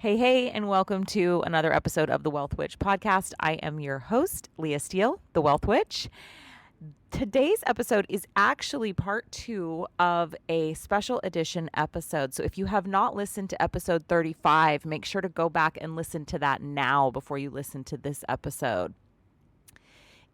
Hey, and welcome to another episode of the Wealth Witch podcast. I am your host, Leah Steele, the Wealth Witch. Today's episode is actually part 2 of a special edition episode. So if you have not listened to episode 35, make sure to go back and listen to that now before you listen to this episode.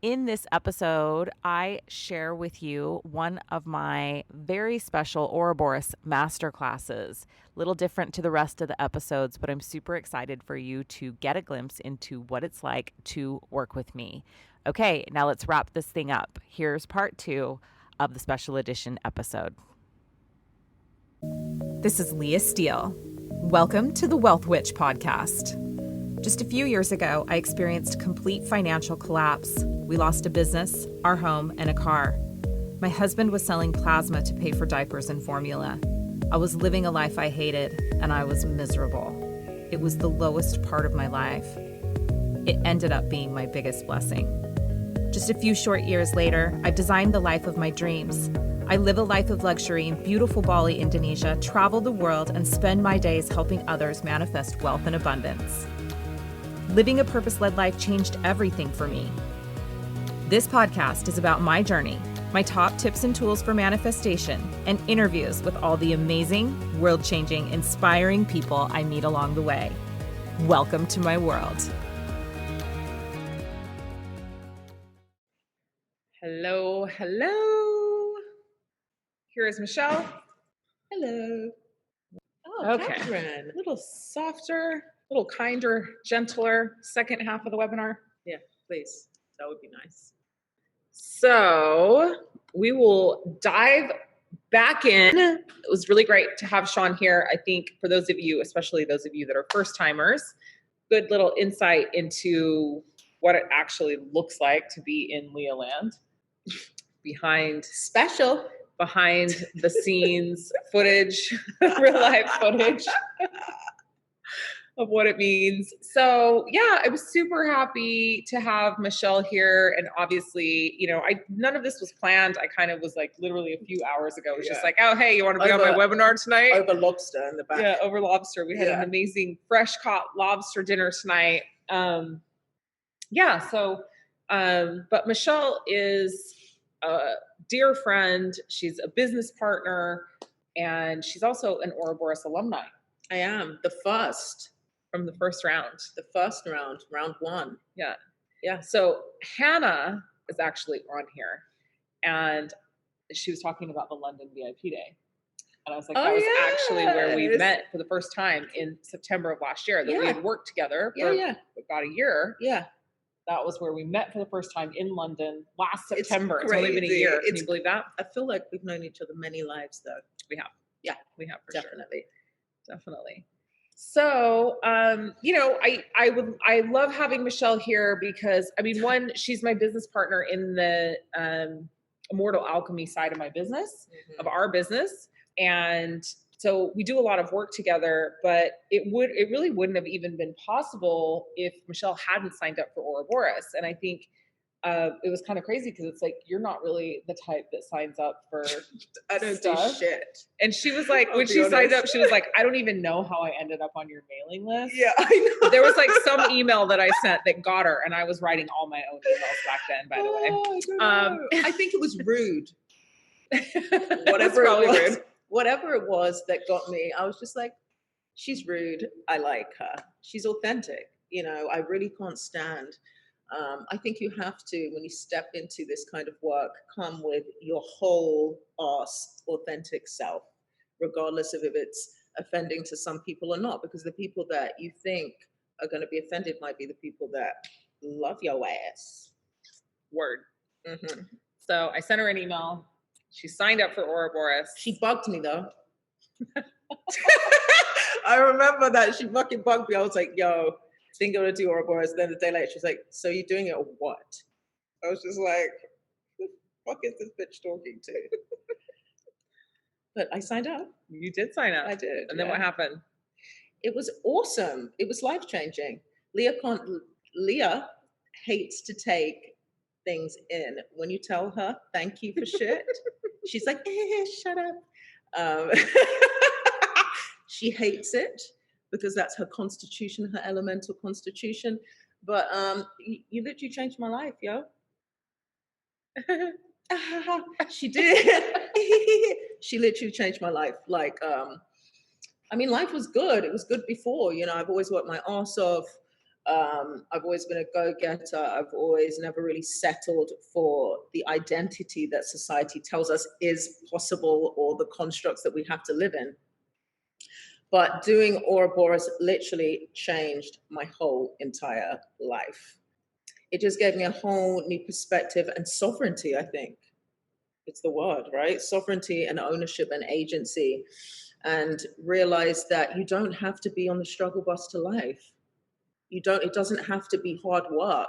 In this episode, I share with you one of my very special Ouroboros masterclasses. A little different to the rest of the episodes, but I'm super excited for you to get a glimpse into what it's like to work with me. Okay, now let's wrap this thing up. Here's part 2 of the special edition episode. This is Leah Steele. Welcome to the Wealth Witch podcast. Just a few years ago, I experienced complete financial collapse. We lost a business, our home, and a car. My husband was selling plasma to pay for diapers and formula. I was living a life I hated, and I was miserable. It was the lowest part of my life. It ended up being my biggest blessing. Just a few short years later, I've designed the life of my dreams. I live a life of luxury in beautiful Bali, Indonesia, travel the world, and spend my days helping others manifest wealth and abundance. Living a purpose-led life changed everything for me. This podcast is about my journey, my top tips and tools for manifestation, and interviews with all the amazing, world-changing, inspiring people I meet along the way. Welcome to my world. Hello. Here is Michelle. Hello. Oh, Okay. Catherine. A little softer, a little kinder, gentler second half of the webinar. Yeah, please. That would be nice. So we will dive back in. It was really great to have Sean here. I think for those of you, especially those of you that are first timers, good little insight into what it actually looks like to be in Leahland, behind the scenes footage, real life footage of what it means. So yeah, I was super happy to have Michelle here. And obviously, none of this was planned. I kind of was like literally a few hours ago, it was just like, oh, hey, you want to be on my webinar tonight? Over lobster in the back. Yeah, over lobster. We had an amazing fresh caught lobster dinner tonight. But Michelle is a dear friend. She's a business partner, and she's also an Ouroboros alumni. I am the first. From the first round. The first round, round 1. Yeah. Yeah. So Hannah is actually on here, and she was talking about the London VIP day. And I was like, that was actually where we met for the first time in September of last year. That we had worked together for about a year. Yeah. That was where we met for the first time in London last September. It's only been a year. Can you believe that? I feel like we've known each other many lives, though. We have. Yeah. We have, for Definitely. sure. Definitely. So, I love having Michelle here because, one, she's my business partner in the Immortal Alchemy side of my business, of our business. And so we do a lot of work together, but it really wouldn't have even been possible if Michelle hadn't signed up for Ouroboros. And I think it was kind of crazy because it's like, you're not really the type that signs up for I don't stuff. do shit. And she was like, when she signed up, she was like, I don't even know how I ended up on your mailing list. Yeah, I know. There was like some email that I sent that got her, and I was writing all my own emails back then, by the way. I think it was rude. Whatever it was that got me, I was just like, she's rude. I like her. She's authentic. I really can't stand. I think you have to, when you step into this kind of work, come with your whole authentic self, regardless of if it's offending to some people or not, because the people that you think are going to be offended might be the people that love your ass. Word. Mm-hmm. So I sent her an email. She signed up for Ouroboros. She bugged me, though. I remember that. She fucking bugged me. I was like, yo, think I'm going to do Ouroboros. Then the day later, she's like, so you're doing it or what? I was just like, who the fuck is this bitch talking to? But I signed up. You did sign up. I did. And then what happened? It was awesome. It was life-changing. Leah hates to take things in. When you tell her, thank you for shit, she's like, shut up. She hates it. because that's her constitution, her elemental constitution. But you literally changed my life, yo. She did. She literally changed my life. Like, I mean, life was good. It was good before, you know. I've always worked my ass off. I've always been a go-getter. I've always never really settled for the identity that society tells us is possible, or the constructs that we have to live in. But doing Ouroboros literally changed my whole entire life. It just gave me a whole new perspective and sovereignty, I think. It's the word, right? Sovereignty and ownership and agency, and realize that you don't have to be on the struggle bus to life. It doesn't have to be hard work.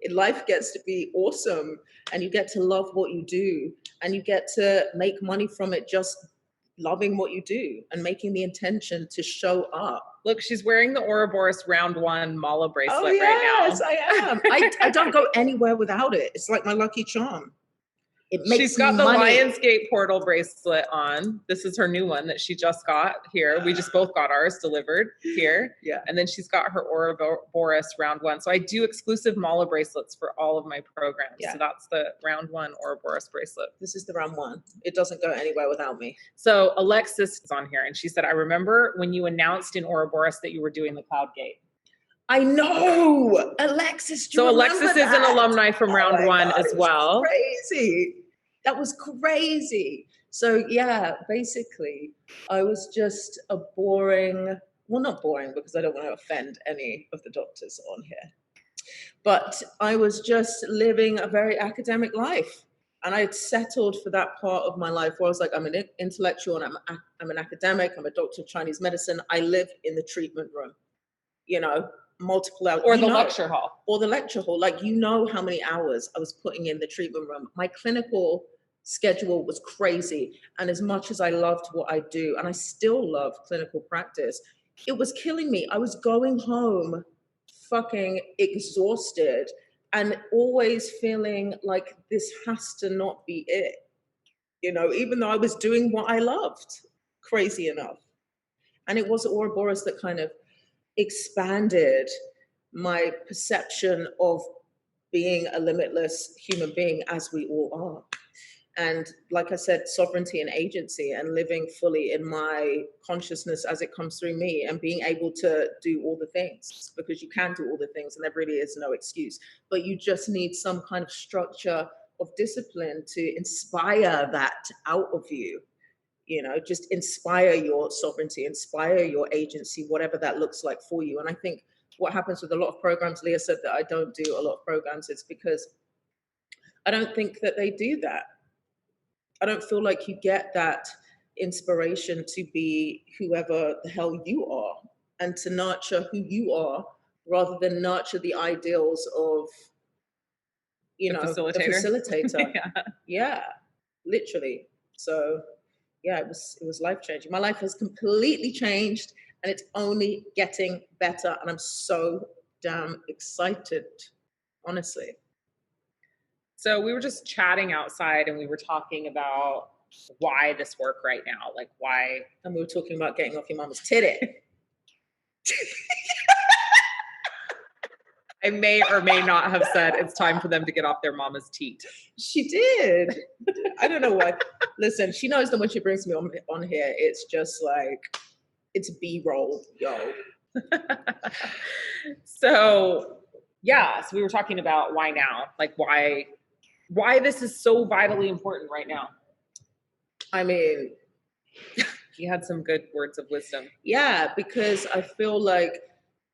Life gets to be awesome, and you get to love what you do, and you get to make money from it just loving what you do and making the intention to show up. Look, she's wearing the Ouroboros round 1 mala bracelet right now. Yes, I am. I don't go anywhere without it. It's like my lucky charm. It makes She's got the money. Lionsgate portal bracelet on. This is her new one that she just got here. We just both got ours delivered here. Yeah. And then she's got her Ouroboros round 1. So I do exclusive mala bracelets for all of my programs. Yeah. So that's the round 1 Ouroboros bracelet. This is the round 1. It doesn't go anywhere without me. So Alexis is on here, and she said, I remember when you announced in Ouroboros that you were doing the Cloud Gate. I know, Alexis. So Alexis is an alumni from round 1 as well. Crazy. That was crazy. So yeah, basically, I was just a boring, well, not boring because I don't want to offend any of the doctors on here, but I was just living a very academic life. And I had settled for that part of my life where I was like, I'm an intellectual and I'm an academic. I'm a doctor of Chinese medicine. I live in the treatment room, you know, multiple hours. Or the lecture hall. Or the lecture hall. Like, you know how many hours I was putting in the treatment room. My clinical schedule was crazy. And as much as I loved what I do, and I still love clinical practice, it was killing me. I was going home fucking exhausted and always feeling like this has to not be it. You know, even though I was doing what I loved, crazy enough. And it was Ouroboros that kind of expanded my perception of being a limitless human being, as we all are. And like I said, sovereignty and agency, and living fully in my consciousness as it comes through me, and being able to do all the things, because you can do all the things and there really is no excuse. But you just need some kind of structure of discipline to inspire that out of you. You know, just inspire your sovereignty, inspire your agency, whatever that looks like for you. And I think what happens with a lot of programs, Leah said that I don't do a lot of programs, it's because I don't think that they do that. I don't feel like you get that inspiration to be whoever the hell you are, and to nurture who you are rather than nurture the ideals of, you know, the facilitator. Yeah, literally. So yeah, it was life-changing. My life has completely changed, and it's only getting better. And I'm so damn excited, honestly. So we were just chatting outside, and we were talking about why this work right now, like why. And we were talking about getting off your mama's titty. I may or may not have said it's time for them to get off their mama's teat. She did. I don't know why. Listen, she knows that when she brings me on here, it's just like, it's B-roll, yo. So we were talking about why now, like why this is so vitally important right now. I mean, you had some good words of wisdom. Yeah, because I feel like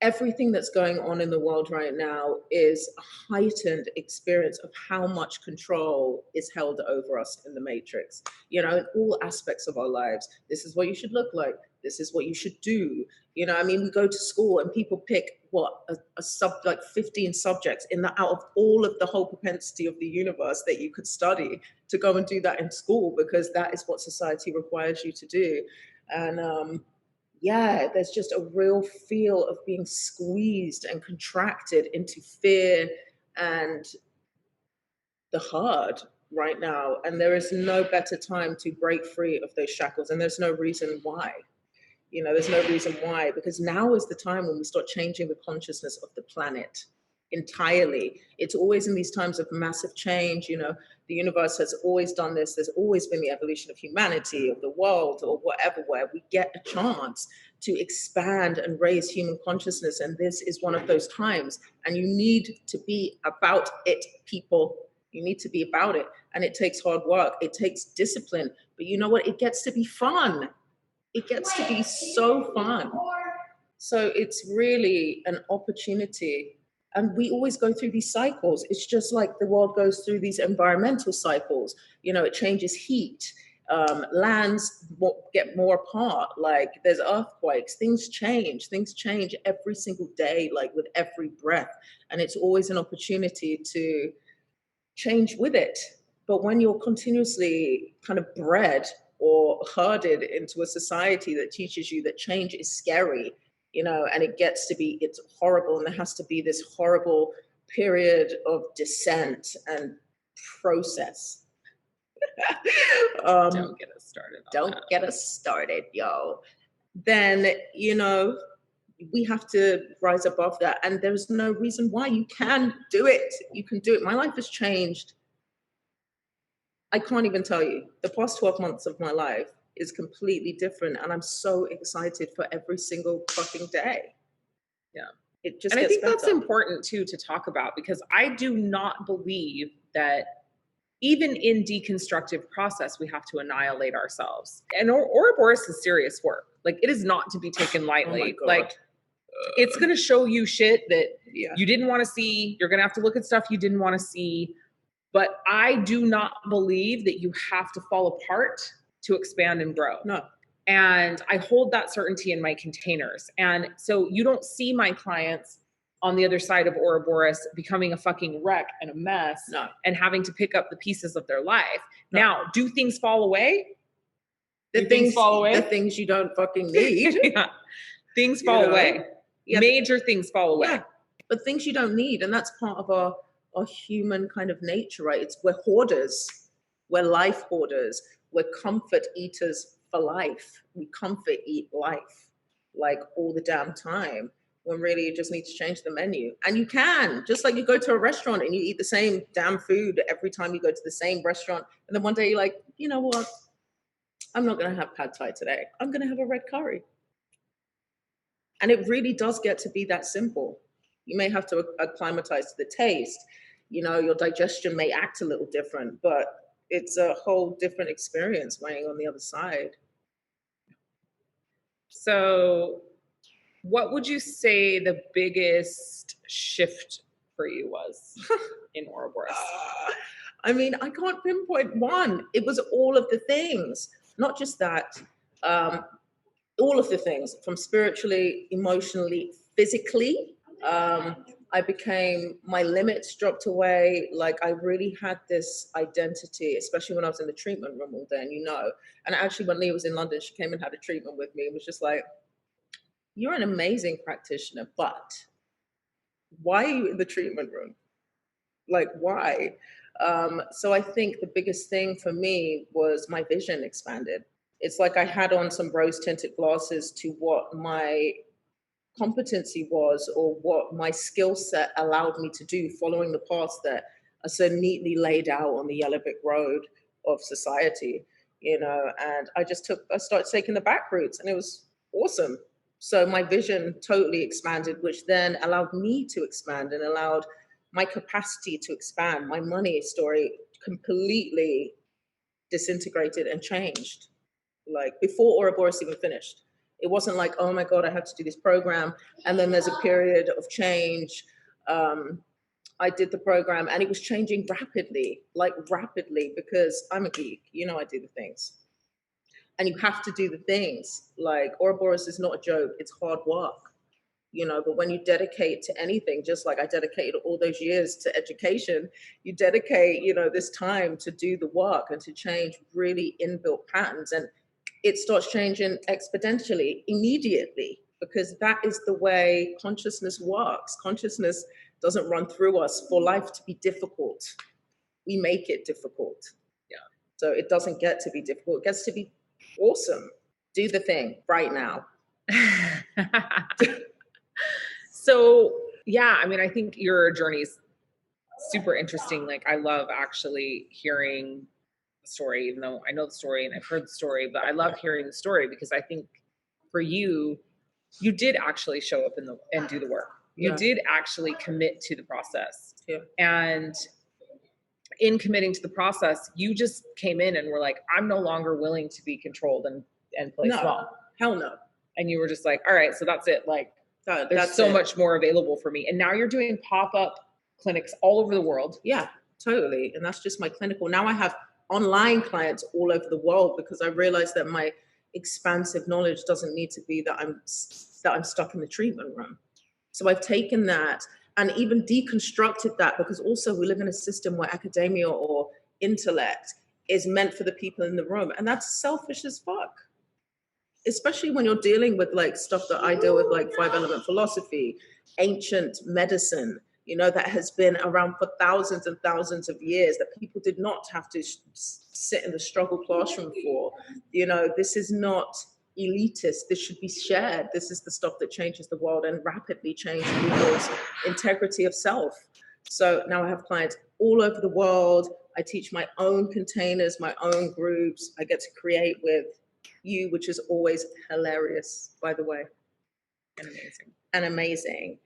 everything that's going on in the world right now is a heightened experience of how much control is held over us in the matrix, you know, in all aspects of our lives. This is what you should look like. This is what you should do. You know, I mean, we go to school and people pick like 15 subjects out of all of the whole propensity of the universe that you could study, to go and do that in school, because that is what society requires you to do. And, yeah, there's just a real feel of being squeezed and contracted into fear and the hard right now. And there is no better time to break free of those shackles. And there's no reason why. There's no reason why, because now is the time when we start changing the consciousness of the planet entirely. It's always in these times of massive change. The universe has always done this. There's always been the evolution of humanity, of the world, or whatever, where we get a chance to expand and raise human consciousness. And this is one of those times. And you need to be about it, people. You need to be about it. And it takes hard work. It takes discipline. But you know what? It gets to be fun. It gets to be so fun. So it's really an opportunity. And we always go through these cycles. It's just like the world goes through these environmental cycles. It changes heat. Lands get more apart. Like there's earthquakes. Things change every single day, like with every breath. And it's always an opportunity to change with it. But when you're continuously kind of bred or herded into a society that teaches you that change is scary, and it's horrible, and there has to be this horrible period of descent and process. Don't get us started. Get us started, yo. Then, we have to rise above that. And there's no reason why. You can do it. You can do it. My life has changed. I can't even tell you. The past 12 months of my life is completely different. And I'm so excited for every single fucking day. Yeah. It just and I think better. That's important too to talk about, because I do not believe that even in deconstructive process, we have to annihilate ourselves. And Ouroboros is serious work. Like, it is not to be taken lightly. Oh like, it's going to show you shit that you didn't want to see. You're going to have to look at stuff you didn't want to see. But I do not believe that you have to fall apart to expand and grow. No. And I hold that certainty in my containers. And so you don't see my clients on the other side of Ouroboros becoming a fucking wreck and a mess and having to pick up the pieces of their life. No. Now, do things fall away? The things fall away? The things you don't fucking need. Things fall away. Yeah. Major things fall away. Yeah. But things you don't need. And that's part of our human kind of nature, right? We're hoarders. We're life hoarders. We're comfort eaters for life. We comfort eat life, like all the damn time, when really you just need to change the menu. And you can, just like you go to a restaurant and you eat the same damn food every time you go to the same restaurant. And then one day you're like, you know what? I'm not going to have pad thai today. I'm going to have a red curry. And it really does get to be that simple. You may have to acclimatize to the taste. Your digestion may act a little different, but it's a whole different experience weighing on the other side. So what would you say the biggest shift for you was in Ouroboros? I mean, I can't pinpoint one. It was all of the things, not just that. All of the things, from spiritually, emotionally, physically. My limits dropped away. Like, I really had this identity, especially when I was in the treatment room all day, and actually when Leah was in London, she came and had a treatment with me and was just like, you're an amazing practitioner, but why are you in the treatment room? Like, why? So I think the biggest thing for me was my vision expanded. It's like I had on some rose-tinted glasses to what my competency was, or what my skill set allowed me to do, following the paths that are so neatly laid out on the yellow brick road of society, and I started taking the back routes, and it was awesome. So my vision totally expanded, which then allowed me to expand and allowed my capacity to expand. My money story completely disintegrated and changed. Like, before Ouroboros even finished. It wasn't like, oh my God, I have to do this program. And then there's a period of change. I did the program and it was changing rapidly, because I'm a geek, I do the things. And you have to do the things. Like, Ouroboros is not a joke, it's hard work. But when you dedicate to anything, just like I dedicated all those years to education, you dedicate, this time to do the work and to change really inbuilt patterns. And it starts changing exponentially, immediately, because that is the way consciousness works. Consciousness doesn't run through us for life to be difficult. We make it difficult. Yeah. So it doesn't get to be difficult. It gets to be awesome. Do the thing right now. So yeah, I mean, I think your journey's super interesting. Like, I love actually hearing the story, even though I know the story and I've heard the story, but I love hearing the story because I think for you, you did actually show up and do the work. You did actually commit to the process. Yeah. And in committing to the process, you just came in and were like, I'm no longer willing to be controlled and play small. Hell no. And you were just like, all right, so that's it. Like, there's that's so much more available for me. And now you're doing pop-up clinics all over the world. Yeah, totally. And that's just my clinical. Now I have online clients all over the world because I realized that my expansive knowledge doesn't need to be that I'm stuck in the treatment room. So I've taken that and even deconstructed that, because also we live in a system where academia or intellect is meant for the people in the room. And that's selfish as fuck. Especially when you're dealing with like stuff that I deal with, like 5-element philosophy, ancient medicine, you know, that has been around for thousands and thousands of years, that people did not have to sit in the struggle classroom for. You know, this is not elitist. This should be shared. This is the stuff that changes the world and rapidly changes people's integrity of self. So now I have clients all over the world. I teach my own containers, my own groups. I get to create with you, which is always hilarious, by the way. And amazing.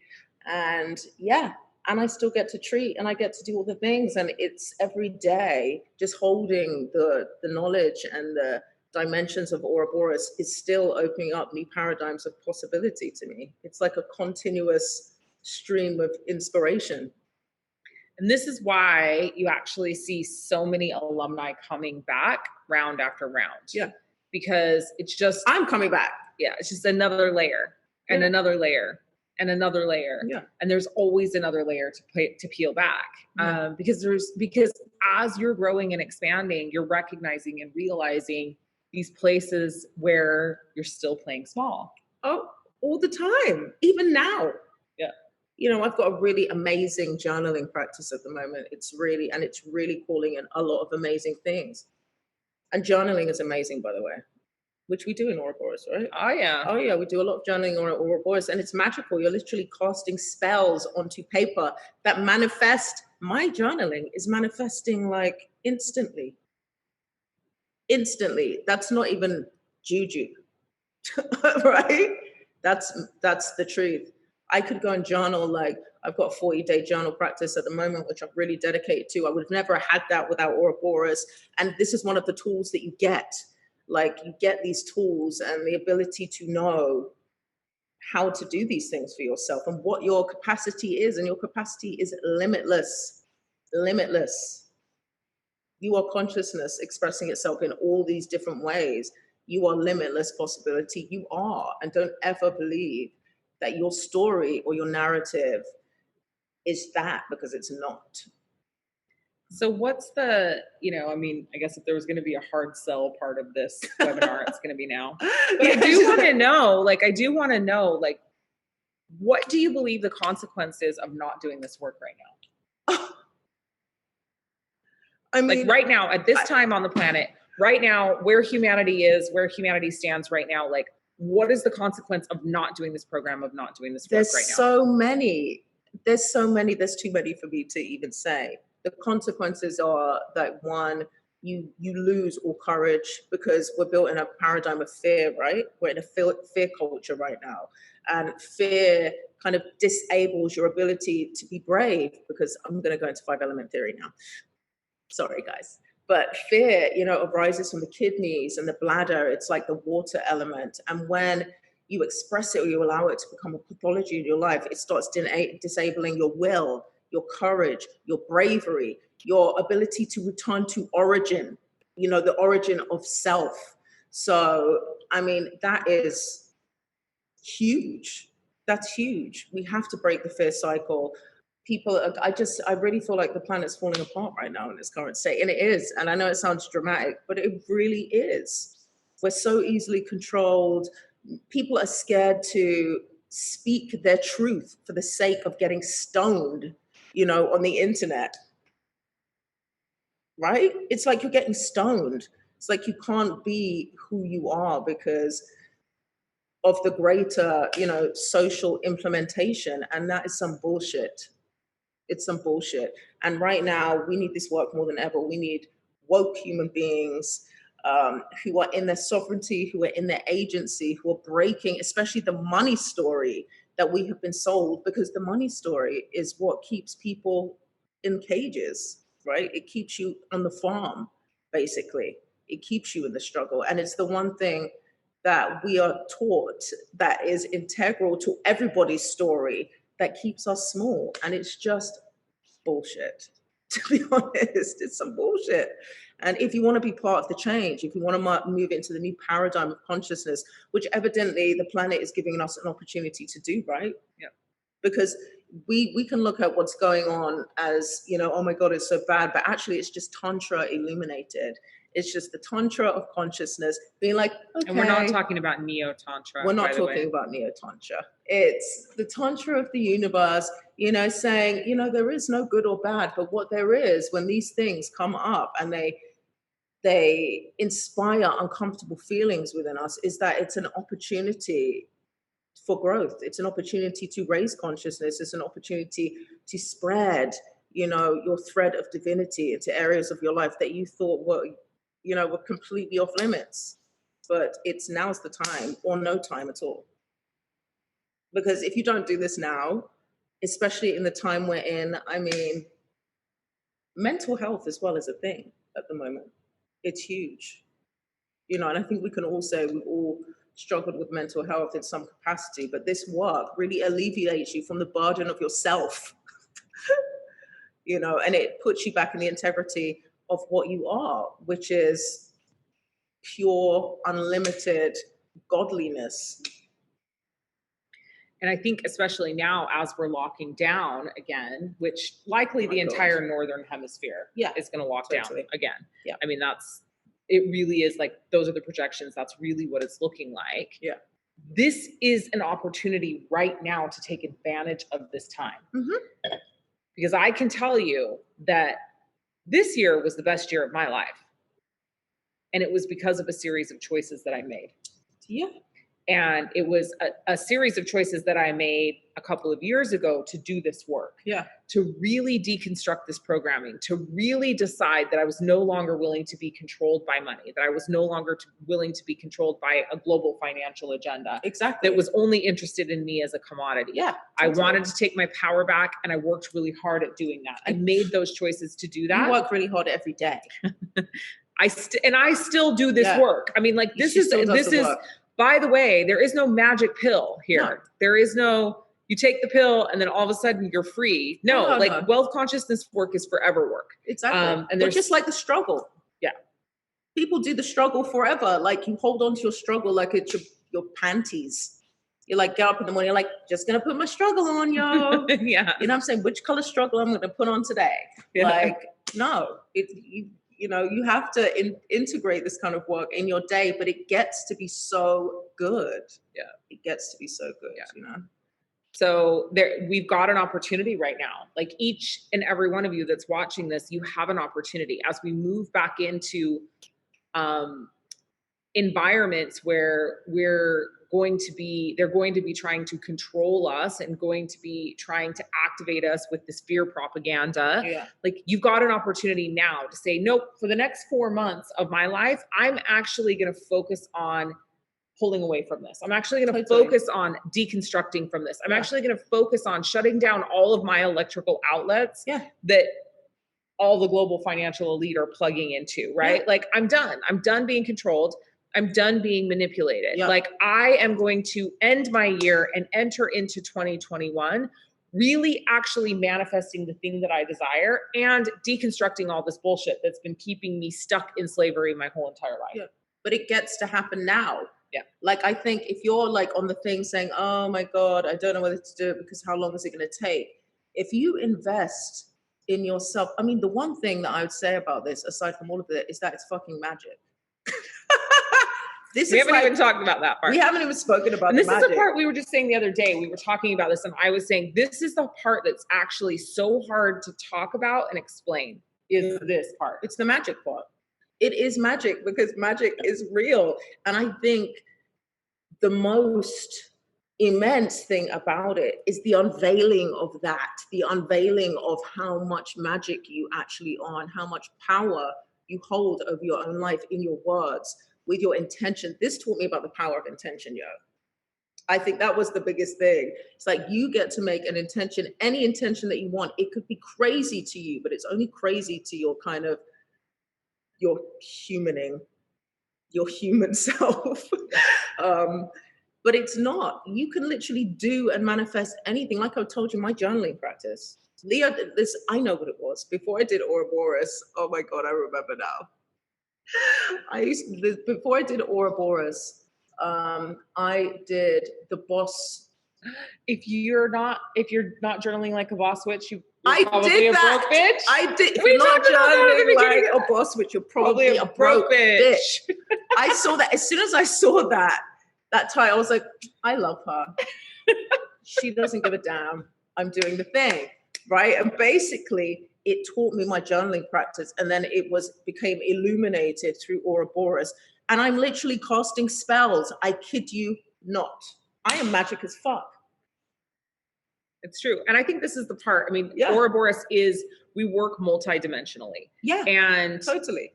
And yeah, and I still get to treat and I get to do all the things. And it's every day just holding the knowledge and the dimensions of Ouroboros is still opening up new paradigms of possibility to me. It's like a continuous stream of inspiration. And this is why you actually see so many alumni coming back round after round. Yeah. Because it's just, I'm coming back. Yeah. It's just another layer and another layer and another layer. Yeah. And there's always another layer to peel back. Yeah. Because as you're growing and expanding, you're recognizing and realizing these places where you're still playing small. Oh, all the time, even now. Yeah. You know, I've got a really amazing journaling practice at the moment. It's really calling in a lot of amazing things. And journaling is amazing, by the way, which we do in Ouroboros, right? Oh, yeah. Oh, yeah. We do a lot of journaling on Ouroboros, and it's magical. You're literally casting spells onto paper that manifest. My journaling is manifesting like instantly. Instantly. That's not even juju, right? That's the truth. I could go and journal, like I've got a 40-day journal practice at the moment, which I'm really dedicated to. I would have never had that without Ouroboros. And this is one of the tools that you get. Like, you get these tools and the ability to know how to do these things for yourself and what your capacity is. And your capacity is limitless, limitless. You are consciousness expressing itself in all these different ways. You are limitless possibility. You are. And don't ever believe that your story or your narrative is that, because it's not. So what's the, I mean, I guess if there was going to be a hard sell part of this webinar, it's going to be now. But I do want to know, what do you believe the consequences of not doing this work right now? I mean, right now, at this time on the planet, right now, where humanity is, where humanity stands right now, what is the consequence of not doing this program, of not doing this work right now? There's so many. There's too many for me to even say. The consequences are that, one, you lose all courage, because we're built in a paradigm of fear, right? We're in a fear culture right now. And fear kind of disables your ability to be brave, because I'm going to go into 5-element theory now. Sorry, guys. But fear, arises from the kidneys and the bladder. It's like the water element. And when you express it or you allow it to become a pathology in your life, it starts disabling your will, your courage, your bravery, your ability to return to origin, the origin of self. So, I mean, that is huge. That's huge. We have to break the fear cycle. I really feel like the planet's falling apart right now in its current state. And it is. And I know it sounds dramatic, but it really is. We're so easily controlled. People are scared to speak their truth for the sake of getting stoned, on the internet. Right? It's like you're getting stoned. It's like you can't be who you are because of the greater, social implementation. And that is some bullshit. It's some bullshit. And right now, we need this work more than ever. We need woke human beings who are in their sovereignty, who are in their agency, who are breaking, especially the money story that we have been sold, because the money story is what keeps people in cages, right? It keeps you on the farm, basically. It keeps you in the struggle. And it's the one thing that we are taught that is integral to everybody's story that keeps us small. And it's just bullshit, to be honest. It's some bullshit. And if you want to be part of the change, if you want to move into the new paradigm of consciousness, which evidently the planet is giving us an opportunity to do, right? Yeah. Because we can look at what's going on as, oh my God, it's so bad. But actually, it's just Tantra illuminated. It's just the Tantra of consciousness being like, okay. And we're not talking about Neo-Tantra. We're not talking about Neo-Tantra. It's the Tantra of the universe, saying, there is no good or bad, but what there is when these things come up and they inspire uncomfortable feelings within us is that it's an opportunity for growth. It's an opportunity to raise consciousness. It's an opportunity to spread, your thread of divinity into areas of your life that you thought were completely off limits. But now's the time, or no time at all. Because if you don't do this now, especially in the time we're in, mental health as well is a thing at the moment. It's huge. And I think we can all say we all struggled with mental health in some capacity, but this work really alleviates you from the burden of yourself, and it puts you back in the integrity of what you are, which is pure, unlimited godliness. And I think especially now as we're locking down again, which likely the entire Northern Hemisphere is going to lock down again. Yeah. It really is like, those are the projections. That's really what it's looking like. Yeah. This is an opportunity right now to take advantage of this time. Mm-hmm. Because I can tell you that this year was the best year of my life. And it was because of a series of choices that I made. Yeah. And it was a series of choices that I made a couple of years ago to do this work. Yeah. To really deconstruct this programming, to really decide that I was no longer willing to be controlled by money, that I was no longer willing to be controlled by a global financial agenda. Exactly. That was only interested in me as a commodity. Yeah. Totally. I wanted to take my power back, and I worked really hard at doing that. I made those choices to do that. You work really hard every day. I still do this work. This is by the way, there is no magic pill here. No. There is no, you take the pill and then all of a sudden you're free. No. Wealth consciousness work is forever work. Exactly. And they're just like the struggle. Yeah. People do the struggle forever. Like, you hold on to your struggle like it's your panties. You get up in the morning, you're like, just gonna put my struggle on, yo. Yeah. You know what I'm saying? Which color struggle I'm gonna put on today? Yeah. No. You have to integrate this kind of work in your day, but it gets to be so good. Yeah. It gets to be so good, So we've got an opportunity right now. Like, each and every one of you that's watching this, you have an opportunity as we move back into environments where they're going to be trying to control us and going to be trying to activate us with this fear propaganda. Yeah. Like, you've got an opportunity now to say, nope, for the next 4 months of my life, I'm actually going to focus on pulling away from this. I'm actually going to focus on deconstructing from this. I'm actually going to focus on shutting down all of my electrical outlets that all the global financial elite are plugging into, right? Yeah. I'm done being controlled. I'm done being manipulated. Yep. I am going to end my year and enter into 2021 really actually manifesting the thing that I desire and deconstructing all this bullshit that's been keeping me stuck in slavery my whole entire life. Yeah. But it gets to happen now. Yeah. I think if you're on the thing saying, oh my God, I don't know whether to do it because how long is it going to take? If you invest in yourself, the one thing that I would say about this, aside from all of it, is that it's fucking magic. We haven't even talked about that part. We haven't even spoken about this is the part we were just saying the other day. We were talking about this and I was saying, this is the part that's actually so hard to talk about and explain is this part. It's the magic part. It is magic because magic is real. And I think the most immense thing about it is the unveiling of that, the unveiling of how much magic you actually are and how much power you hold over your own life in your words, with your intention. This taught me about the power of intention, yo. I think that was the biggest thing. It's like you get to make an intention, any intention that you want. It could be crazy to you, but it's only crazy to your kind of, your human self. But it's not. You can literally do and manifest anything. Like I told you, my journaling practice. Leah, I know what it was. Before I did Ouroboros, oh my God, I remember now. Before I did Ouroboros, I did the boss. If you're not journaling like a boss witch, you're I probably did a that. broke bitch. I did. We Not talked about that at the journaling beginning. like a boss witch, you're probably a broke bitch. I saw that. As soon as I saw that title, I was like, I love her. She doesn't give a damn. I'm doing the thing, right? And basically, it taught me my journaling practice, and then it became illuminated through Ouroboros. And I'm literally casting spells. I kid you not. I am magic as fuck. It's true. And I think this is the part, I mean, Yeah. Ouroboros is, we work multidimensionally. Yeah, And totally.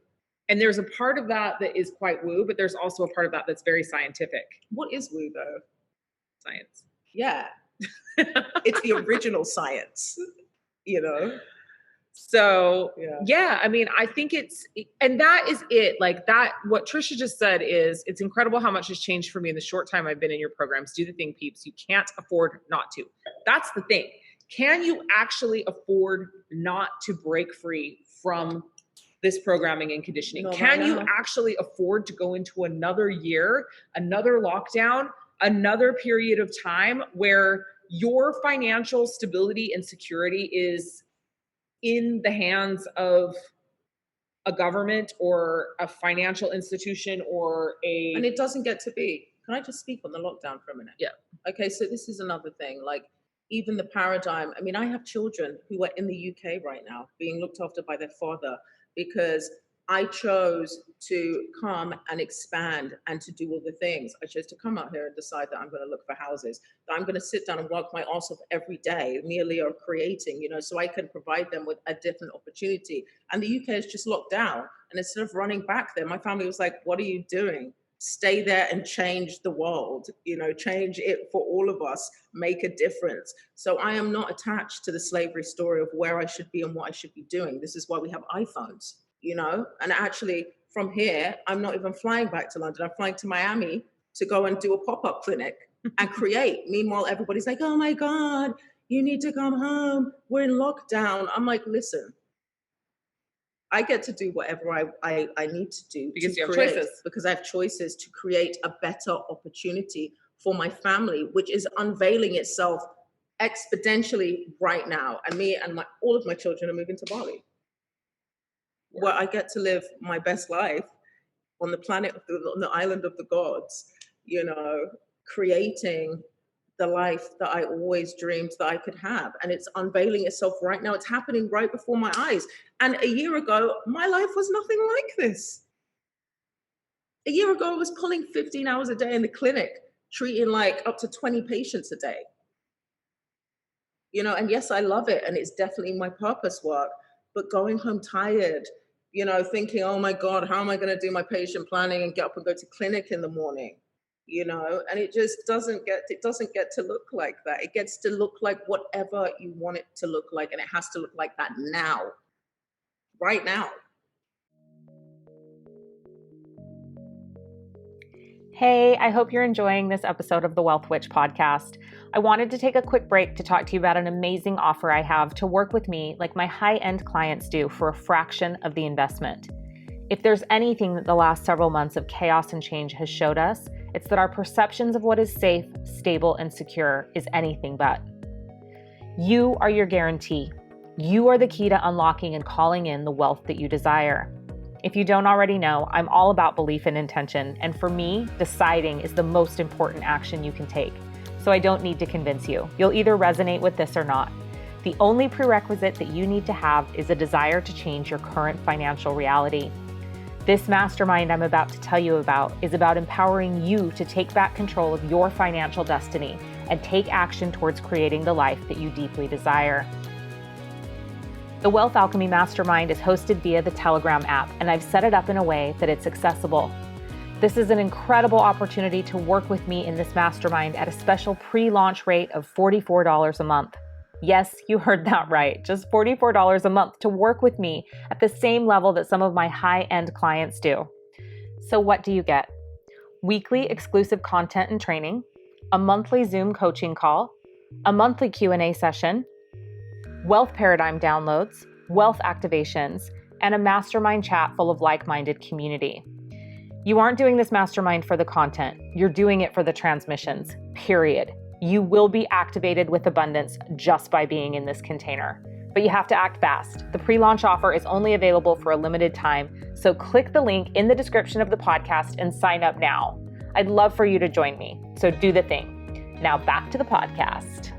And there's a part of that that is quite woo, but there's also a part of that that's very scientific. What is woo though? Science. Yeah. It's the original science, you know? So yeah, I mean, I think and that is it. Like that, what Trisha just said is, it's incredible how much has changed for me in the short time I've been in your programs. Do the thing, peeps. You can't afford not to. That's the thing. Can you actually afford not to break free from this programming and conditioning? Can you actually afford to go into another year, another lockdown, another period of time where your financial stability and security is in the hands of a government or a financial institution and it doesn't get to be. Can I just speak on the lockdown for a minute? Yeah. Okay, so this is another thing. Like, even the paradigm, I mean, I have children who are in the UK right now being looked after by their father because I chose to come and expand and to do all the things. I chose to come out here and decide that I'm going to look for houses, that I'm going to sit down and work my ass off every day, me and Leah are creating, you know, so I can provide them with a different opportunity. And the UK is just locked down. And instead of running back there, my family was like, what are you doing? Stay there and change the world, you know, change it for all of us, make a difference. So I am not attached to the slavery story of where I should be and what I should be doing. This is why we have iPhones. You know, and actually from here, I'm not even flying back to London. I'm flying to Miami to go and do a pop-up clinic and create. Meanwhile, everybody's like, oh my God, you need to come home. We're in lockdown. I'm like, listen, I get to do whatever I need to do. Because you have create, choices. Because I have choices to create a better opportunity for my family, which is unveiling itself exponentially right now. And me and all of my children are moving to Bali, where I get to live my best life on the planet, on the island of the gods, you know, creating the life that I always dreamed that I could have. And it's unveiling itself right now. It's happening right before my eyes. And a year ago, my life was nothing like this. A year ago, I was pulling 15 hours a day in the clinic, treating like up to 20 patients a day. You know, and yes, I love it. And it's definitely my purpose work, but going home tired, you know, thinking, oh my God, how am I going to do my patient planning and get up and go to clinic in the morning? You know, and it just doesn't get to look like that. It gets to look like whatever you want it to look like. And it has to look like that now, right now. Hey, I hope you're enjoying this episode of the Wealth Witch podcast. I wanted to take a quick break to talk to you about an amazing offer I have to work with me like my high-end clients do for a fraction of the investment. If there's anything that the last several months of chaos and change has showed us, it's that our perceptions of what is safe, stable, and secure is anything but. You are your guarantee. You are the key to unlocking and calling in the wealth that you desire. If you don't already know, I'm all about belief and intention, and for me, deciding is the most important action you can take. So I don't need to convince you. You'll either resonate with this or not. The only prerequisite that you need to have is a desire to change your current financial reality. This mastermind I'm about to tell you about is about empowering you to take back control of your financial destiny and take action towards creating the life that you deeply desire. The Wealth Alchemy Mastermind is hosted via the Telegram app, and I've set it up in a way that it's accessible. This is an incredible opportunity to work with me in this mastermind at a special pre-launch rate of $44 a month. Yes, you heard that right. Just $44 a month to work with me at the same level that some of my high-end clients do. So what do you get? Weekly exclusive content and training, a monthly Zoom coaching call, a monthly Q&A session, wealth paradigm downloads, wealth activations, and a mastermind chat full of like-minded community. You aren't doing this mastermind for the content. You're doing it for the transmissions, period. You will be activated with abundance just by being in this container. But you have to act fast. The pre-launch offer is only available for a limited time, so click the link in the description of the podcast and sign up now. I'd love for you to join me, so do the thing. Now back to the podcast.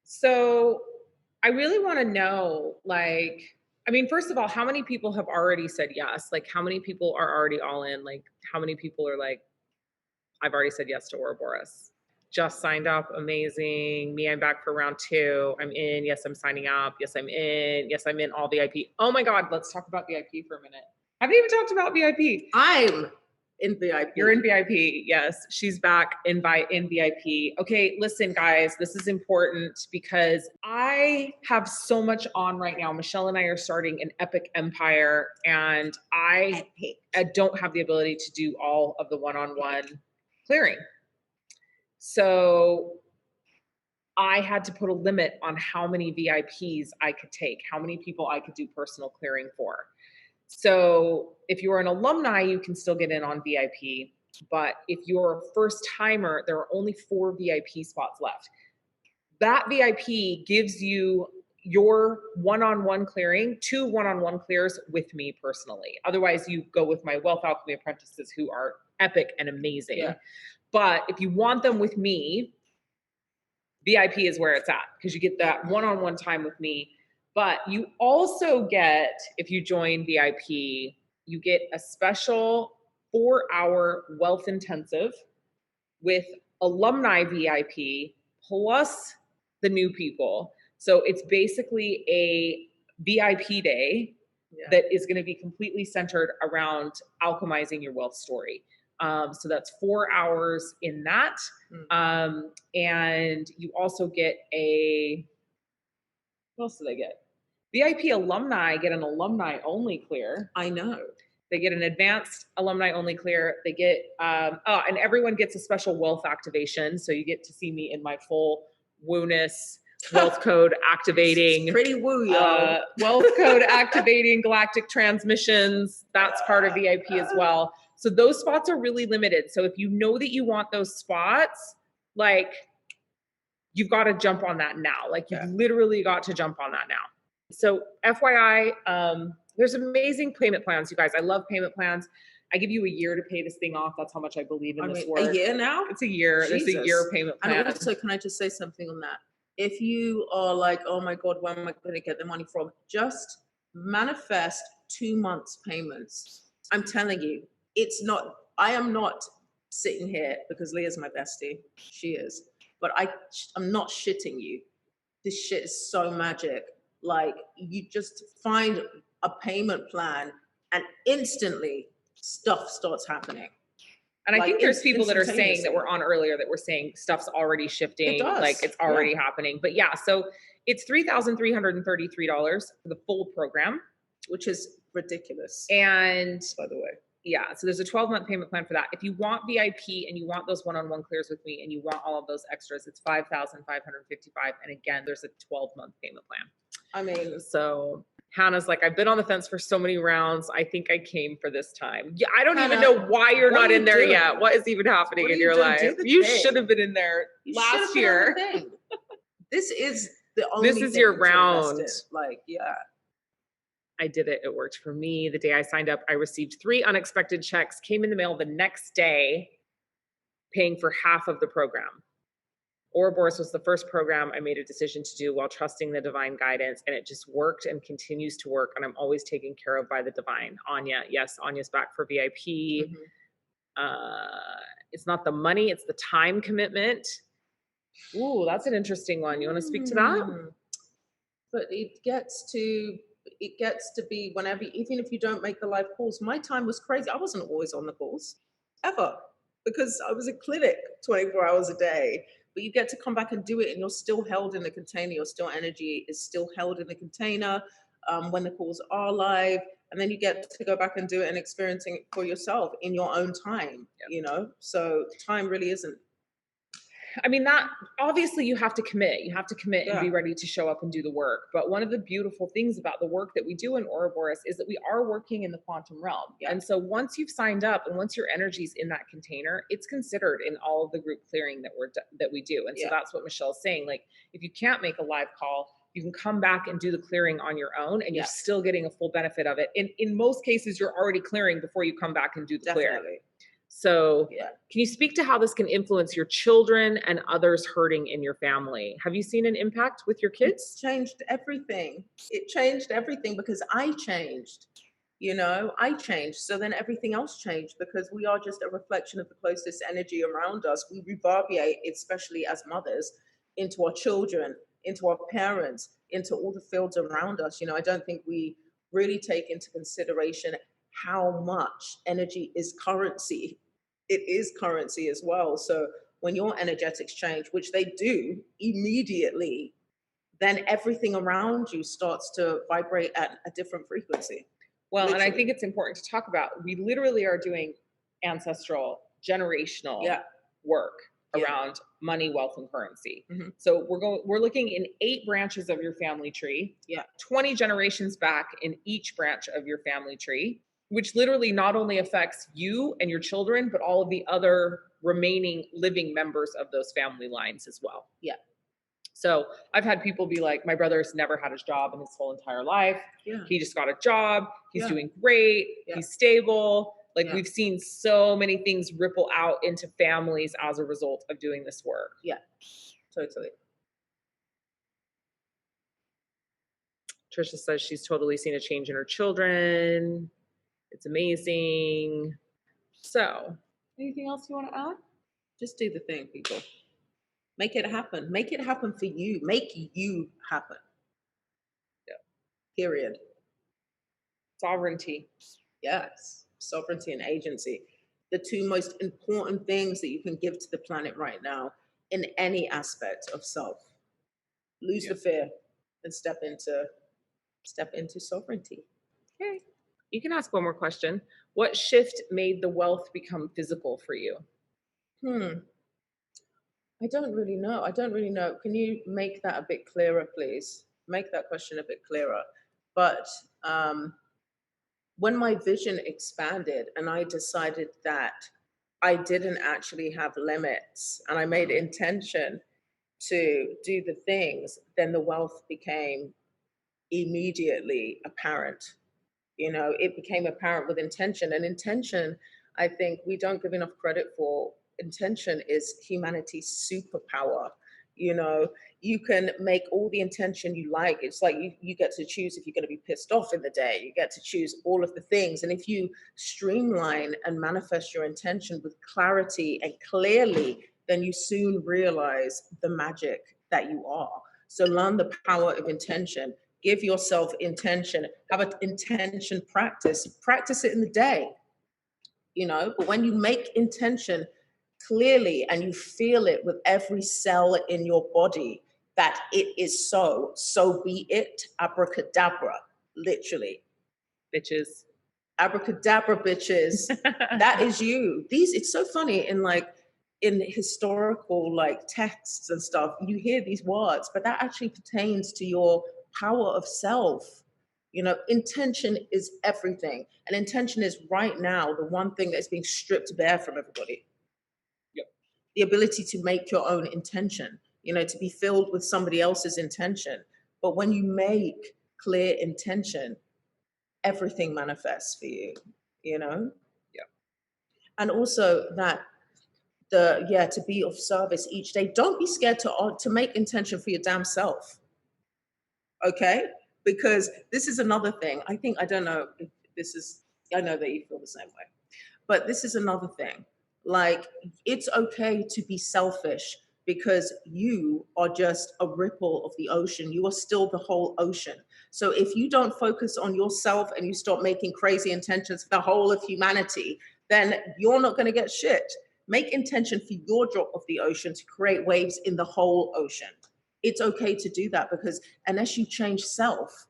So I really want to know, first of all, how many people have already said yes? Like, how many people are already all in? Like, how many people are like, I've already said yes to Ouroboros. Just signed up. Amazing. Me, I'm back for round 2. I'm in. Yes, I'm signing up. Yes, I'm in. Yes, I'm in all VIP. Oh my God. Let's talk about VIP for a minute. Haven't even talked about VIP. I'm in VIP. You're in VIP. Yes. She's back in VIP. Okay. Listen, guys, this is important because I have so much on right now. Michelle and I are starting an epic empire, and I don't have the ability to do all of the one-on-one clearing. So I had to put a limit on how many VIPs I could take, how many people I could do personal clearing for. So if you're an alumni, you can still get in on VIP. But if you're a first timer, there are only 4 VIP spots left. That VIP gives you your one-on-one clearing, 2 one-on-one clears with me personally. Otherwise, you go with my Wealth Alchemy apprentices who are epic and amazing. Yeah. But if you want them with me, VIP is where it's at because you get that one-on-one time with me. But you also get, if you join VIP, you get a special 4-hour wealth intensive with alumni VIP plus the new people. So it's basically a VIP day that is going to be completely centered around alchemizing your wealth story. So that's 4 hours in that. And you also get what else do they get? VIP alumni get an alumni only clear. I know. They get an advanced alumni only clear. They get, and everyone gets a special wealth activation. So you get to see me in my full woo-ness, wealth code activating. Pretty woo, y'all. Wealth code activating galactic transmissions. That's part of VIP as well. So those spots are really limited. So if you know that you want those spots, like, you've got to jump on that now. Like, you've literally got to jump on that now. So FYI, there's amazing payment plans, you guys. I love payment plans. I give you a year to pay this thing off. That's how much I believe in this work. A year now? It's a year. Jesus. There's a year payment plan. And also, can I just say something on that? If you are like, oh my God, where am I going to get the money from? Just manifest 2 months payments. I'm telling you, I am not sitting here because Leah's my bestie. She is. But I'm not shitting you. This shit is so magic. Like, you just find a payment plan and instantly stuff starts happening. And I think there's people that are saying that were on earlier that were saying stuff's already shifting, like it's already happening. But yeah, so it's $3,333 for the full program, which is ridiculous. And by the way, yeah, so there's a 12-month payment plan for that. If you want VIP and you want those one-on-one clears with me and you want all of those extras, it's $5,555. And again, there's a 12-month payment plan. I mean, so Hannah's like, I've been on the fence for so many rounds. I think I came for this time. Yeah, I don't even know why you're not in there yet. What is even happening in your life? You should have been in there last year. This is the only This is your round. Like, yeah. I did it. It worked for me. The day I signed up, I received 3 unexpected checks, came in the mail the next day, paying for half of the program. Ouroboros was the first program I made a decision to do while trusting the divine guidance, and it just worked and continues to work. And I'm always taken care of by the divine. Anya, yes, Anya's back for VIP. It's not the money, it's the time commitment. Ooh, that's an interesting one. You want to speak to that? But it gets to be whenever, even if you don't make the live calls. My time was crazy. I wasn't always on the calls ever, because I was in clinic 24 hours a day. But you get to come back and do it, and you're still held in the container. Your still energy is still held in the container when the calls are live. And then you get to go back and do it and experiencing it for yourself in your own time, you know? So time really isn't. I mean, that obviously you have to commit. You have to commit and be ready to show up and do the work. But one of the beautiful things about the work that we do in Ouroboros is that we are working in the quantum realm. And so once you've signed up and once your energy's in that container, it's considered in all of the group clearing that we do. And so that's what Michelle's saying. Like, if you can't make a live call, you can come back and do the clearing on your own, and you're still getting a full benefit of it. In most cases, you're already clearing before you come back and do the clearing. So can you speak to how this can influence your children and others hurting in your family? Have you seen an impact with your kids? It changed everything. It changed everything because I changed. You know, I changed. So then everything else changed, because we are just a reflection of the closest energy around us. We reverberate, especially as mothers, into our children, into our parents, into all the fields around us. You know, I don't think we really take into consideration how much energy is currency. It is currency as well. So when your energetics change, which they do immediately, then everything around you starts to vibrate at a different frequency. Well, literally. And I think it's important to talk about, we literally are doing ancestral, generational work around money, wealth, and currency. So we're looking in 8 branches of your family tree, 20 generations back in each branch of your family tree, which literally not only affects you and your children, but all of the other remaining living members of those family lines as well. So I've had people be like, my brother's never had a job in his whole entire life. He just got a job. He's doing great. He's stable. Like, we've seen so many things ripple out into families as a result of doing this work. Totally. Trisha says she's totally seen a change in her children. It's amazing. So, anything else you want to add? Just do the thing, people. Make it happen. Make it happen for you. Make you happen. Period. Sovereignty. Yes. Sovereignty and agency. The 2 most important things that you can give to the planet right now in any aspect of self. Lose the fear and step into sovereignty. Okay. You can ask one more question. What shift made the wealth become physical for you? I don't really know. Can you make that a bit clearer, please? Make that question a bit clearer. But when my vision expanded and I decided that I didn't actually have limits and I made intention to do the things, then the wealth became immediately apparent. You know, it became apparent with intention. And intention, I think we don't give enough credit for. Intention is humanity's superpower. You know, you can make all the intention you like. It's like you get to choose if you're going to be pissed off in the day. You get to choose all of the things. And if you streamline and manifest your intention with clarity and clearly, then you soon realize the magic that you are. So learn the power of intention. Give yourself intention. Have an intention practice. Practice it in the day. You know, but when you make intention clearly and you feel it with every cell in your body that it is so be it. Abracadabra, literally. Bitches. Abracadabra, bitches. That is you. It's so funny in historical texts and stuff, you hear these words, but that actually pertains to your power of self. You know, intention is everything. And intention is right now the one thing that's being stripped bare from everybody. The ability to make your own intention, you know, to be filled with somebody else's intention. But when you make clear intention, everything manifests for you, you know? And also that to be of service each day. Don't be scared to make intention for your damn self. Okay? Because this is another thing. I don't know if this is, I know that you feel the same way, but this is another thing. Like, it's okay to be selfish because you are just a ripple of the ocean. You are still the whole ocean. So if you don't focus on yourself and you start making crazy intentions for the whole of humanity, then you're not going to get shit. Make intention for your drop of the ocean to create waves in the whole ocean. It's okay to do that, because unless you change self,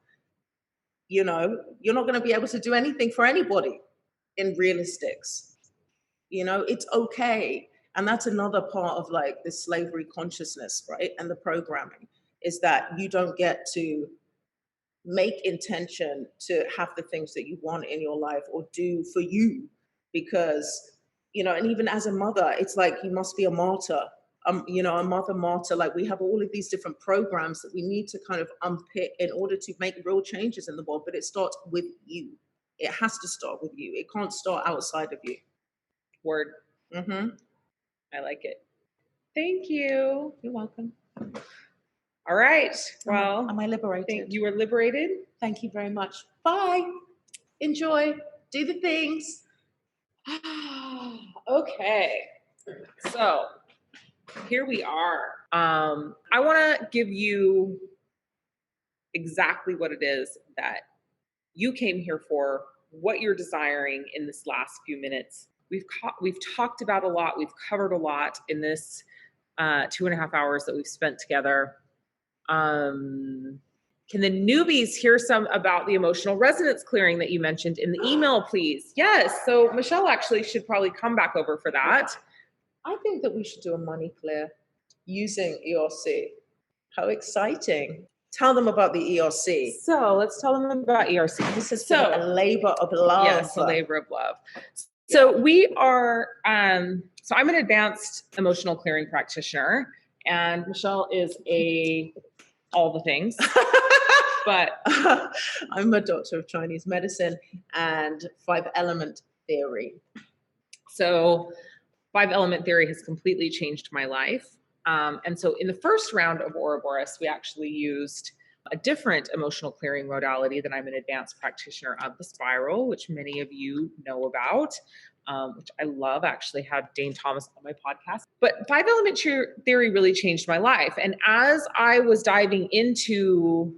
you're not going to be able to do anything for anybody in realistics. It's okay. And that's another part of like the slavery consciousness, right? And the programming is that you don't get to make intention to have the things that you want in your life or do for you, because, and even as a mother, it's like you must be a martyr. A mother martyr. Like, we have all of these different programs that we need to kind of unpick in order to make real changes in the world. But it starts with you. It has to start with you. It can't start outside of you. Word. Mm-hmm. I like it. Thank you. You're welcome. All right. Well, am I liberated? You were liberated. Thank you very much. Bye. Enjoy. Do the things. Okay. So here we are. I want to give you exactly what it is that you came here for, what you're desiring in this last few minutes. We've talked about a lot. We've covered a lot in this 2.5 hours that we've spent together. Can the newbies hear some about the emotional resonance clearing that you mentioned in the email, please? Yes. So Michelle actually should probably come back over for that. I think that we should do a money clear using ERC. How exciting. Tell them about the ERC. So let's tell them about ERC. This is a labor of love. Yes, a labor of love. So we are, so I'm an advanced emotional clearing practitioner, and Michelle is all the things. But I'm a doctor of Chinese medicine and 5-element theory. So 5-element theory has completely changed my life. And so in the first round of Ouroboros, we actually used a different emotional clearing modality that I'm an advanced practitioner of, the spiral, which many of you know about, which I love. I actually had Dane Thomas on my podcast. But 5-element theory really changed my life. And as I was diving into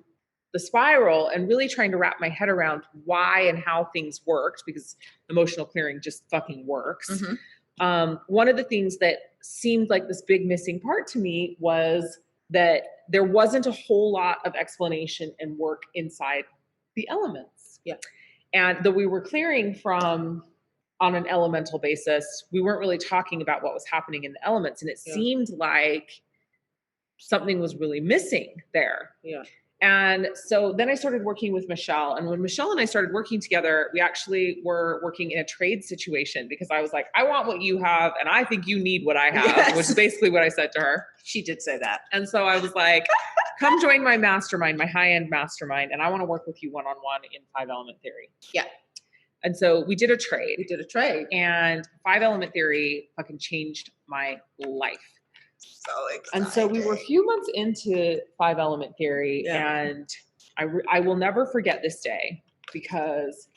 the spiral and really trying to wrap my head around why and how things worked, because emotional clearing just fucking works. Mm-hmm. One of the things that seemed like this big missing part to me was that there wasn't a whole lot of explanation and work inside the elements. Yeah. And though we were clearing on an elemental basis, we weren't really talking about what was happening in the elements. And it seemed like something was really missing there. Yeah. And so then I started working with Michelle. And when Michelle and I started working together, we actually were working in a trade situation, because I was like, I want what you have, and I think you need what I have, which is basically what I said to her. She did say that. And so I was like, come join my mastermind, my high-end mastermind, and I want to work with you one-on-one in 5-element theory. Yeah. And so we did a trade. And 5-element theory fucking changed my life. So exciting. And so we were a few months into 5-element theory, and I will never forget this day, because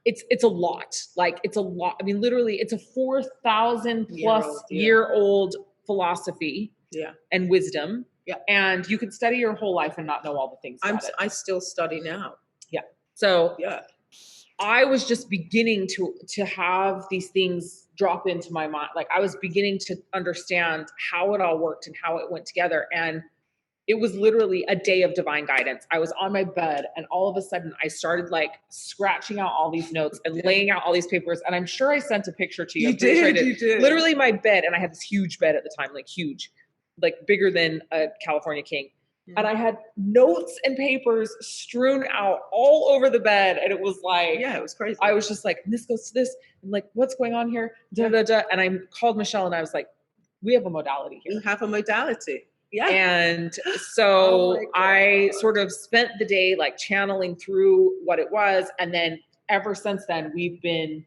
it's a lot. Like, it's a lot. I mean, literally, it's a 4,000 plus year old philosophy and wisdom. Yeah. And you could study your whole life and not know all the things about it. I still study now. Yeah. So I was just beginning to have these things drop into my mind. Like, I was beginning to understand how it all worked and how it went together. And it was literally a day of divine guidance. I was on my bed, and all of a sudden I started like scratching out all these notes and laying out all these papers. And I'm sure I sent a picture to you. You did. Literally my bed. And I had this huge bed at the time, like huge, like bigger than a California king. And I had notes and papers strewn out all over the bed. And it was like, it was crazy. I was just like, this goes to this. And like, what's going on here? Da, da, da. And I called Michelle and I was like, we have a modality here. We have a modality. Yeah. And so I sort of spent the day like channeling through what it was. And then ever since then, we've been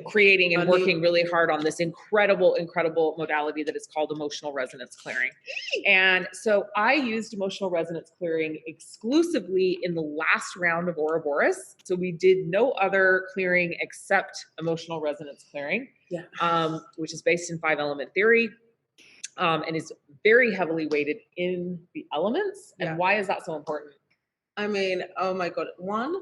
creating and working really hard on this incredible modality that is called emotional resonance clearing. And so I used emotional resonance clearing exclusively in the last round of Ouroboros. So we did no other clearing except emotional resonance clearing, which is based in 5-element theory, and is very heavily weighted in the elements. And why is that so important? I mean, oh my God. One,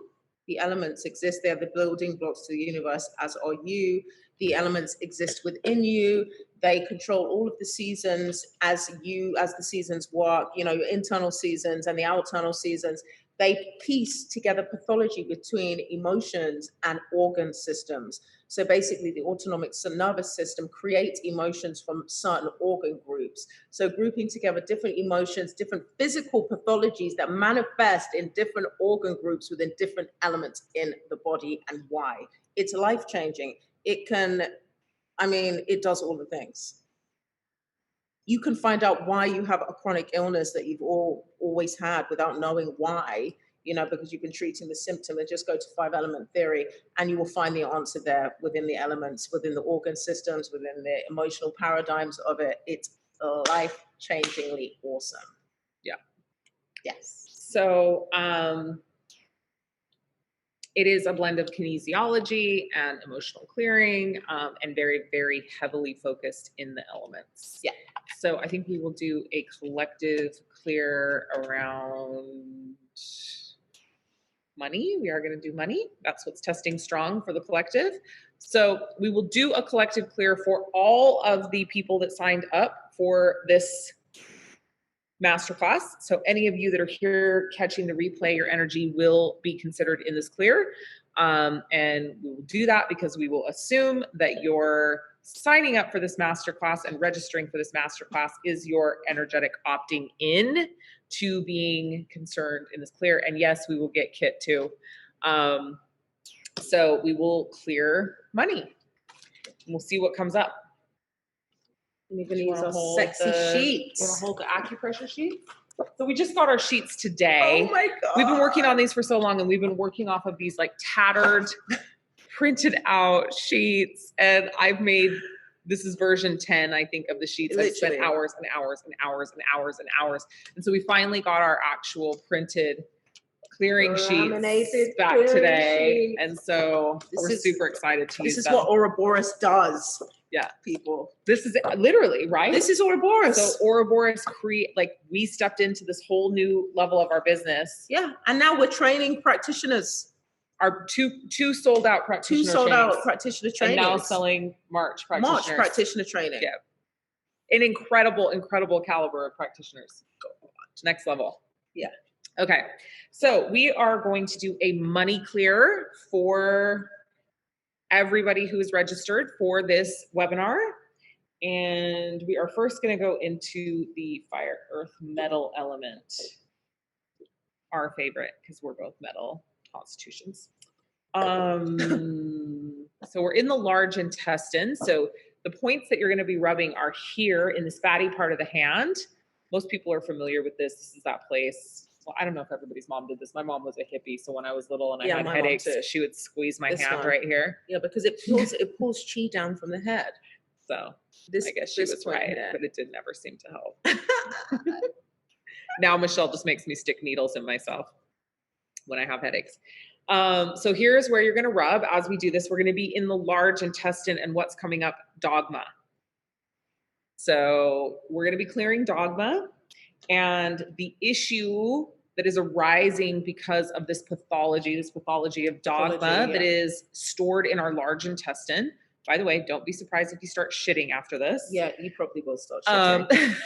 the elements exist. They're the building blocks to the universe, as are you. The elements exist within you. They control all of the seasons as the seasons work, you know, your internal seasons and the external seasons. They piece together pathology between emotions and organ systems. So basically the autonomic nervous system creates emotions from certain organ groups. So grouping together different emotions, different physical pathologies that manifest in different organ groups within different elements in the body, and why. It's life-changing. It does all the things. You can find out why you have a chronic illness that you've always had without knowing why, you know, because you've been treating the symptom. And just go to 5-element theory and you will find the answer there within the elements, within the organ systems, within the emotional paradigms of it. It's life-changingly awesome. Yeah. Yes. So it is a blend of kinesiology and emotional clearing, and very, very heavily focused in the elements. Yeah. So I think we will do a collective clear around money. We are going to do money. That's what's testing strong for the collective. So we will do a collective clear for all of the people that signed up for this masterclass. So any of you that are here catching the replay, your energy will be considered in this clear. And we will do that because we will assume that your signing up for this masterclass and registering for this masterclass is your energetic opting in to being concerned in this clear. And yes, we will get Kit too. So we will clear money and we'll see what comes up. And you're going to use our sexy sheets. You want to hold the acupressure sheet? So we just got our sheets today. Oh my God. We've been working on these for so long, and we've been working off of these like tattered, printed out sheets. And this is version 10, I think, of the sheets. I've spent hours and hours and hours and hours and hours. And so we finally got our actual printed clearing sheets back today. And so we're super excited to use them. This is what Ouroboros does. Yeah, people. This is literally, right? This is Ouroboros. So Ouroboros we stepped into this whole new level of our business. Yeah, and now we're training practitioners. Our two sold out practitioner practitioner trainings. And now selling March practitioner training. Yeah, an incredible caliber of practitioners. Next level. Yeah. Okay, so we are going to do a money clear for everybody who is registered for this webinar. And we are first going to go into the fire, earth, metal element, our favorite, because we're both metal constitutions. So we're in the large intestine. So the points that you're going to be rubbing are here in this fatty part of the hand. Most people are familiar with this. This is that place. Well, I don't know if everybody's mom did this. My mom was a hippie, so when I was little and I had headaches, she would squeeze my hand right here. Yeah, because it pulls chi down from the head. So I guess she was right, but it did never seem to help. Now Michelle just makes me stick needles in myself when I have headaches. So here's where you're going to rub. As we do this, we're going to be in the large intestine, and what's coming up? Dogma. So we're going to be clearing dogma, and the issue that is arising because of this pathology of dogma that is stored in our large intestine. By the way, don't be surprised if you start shitting after this. Yeah, you probably will start shitting.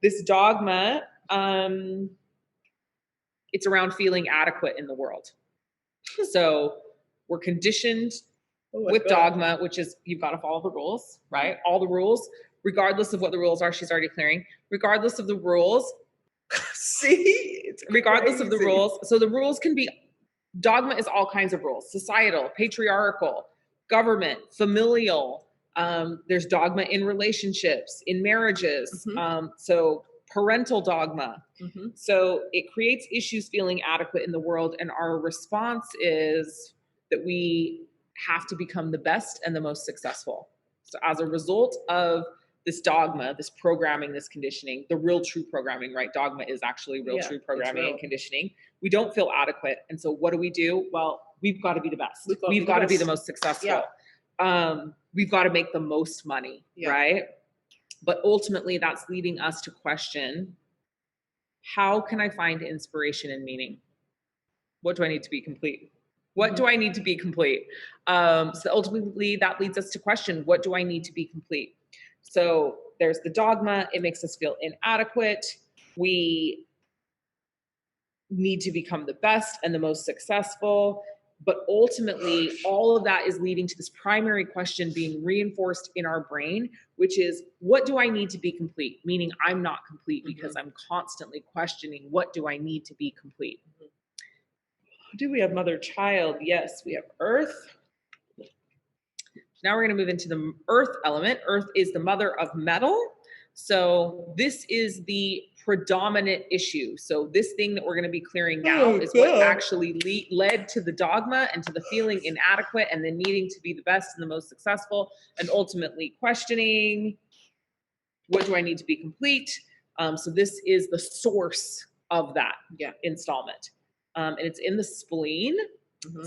This dogma, it's around feeling adequate in the world. So we're conditioned with dogma, which is you've got to follow the rules, right? All the rules, regardless of what the rules are, she's already clearing. Regardless of the rules, regardless of the rules. So the rules can be, dogma is all kinds of rules: societal, patriarchal, government, familial. There's dogma in relationships, in marriages. So parental dogma. So it creates issues feeling adequate in the world. And our response is that we have to become the best and the most successful. So as a result of this dogma, this programming, this conditioning, the real true programming, right? Dogma is actually real true programming and conditioning. We don't feel adequate. And so what do? Well, we've got to be the best. We've got to be the most successful. Yeah. We've got to make the most money, right? But ultimately that's leading us to question, how can I find inspiration and meaning? What do I need to be complete? What do I need to be complete? So ultimately that leads us to question, what do I need to be complete? So there's the dogma. It makes us feel inadequate. We need to become the best and the most successful. But ultimately, all of that is leading to this primary question being reinforced in our brain, which is, what do I need to be complete? Meaning I'm not complete because I'm constantly questioning, what do I need to be complete? Do we have mother child? Yes, we have earth. Now we're going to move into the earth element. Earth is the mother of metal. So this is the predominant issue. So this thing that we're going to be clearing now is what actually led to the dogma and to the feeling inadequate and then needing to be the best and the most successful and ultimately questioning, what do I need to be complete? So this is the source of that installment. And it's in the spleen.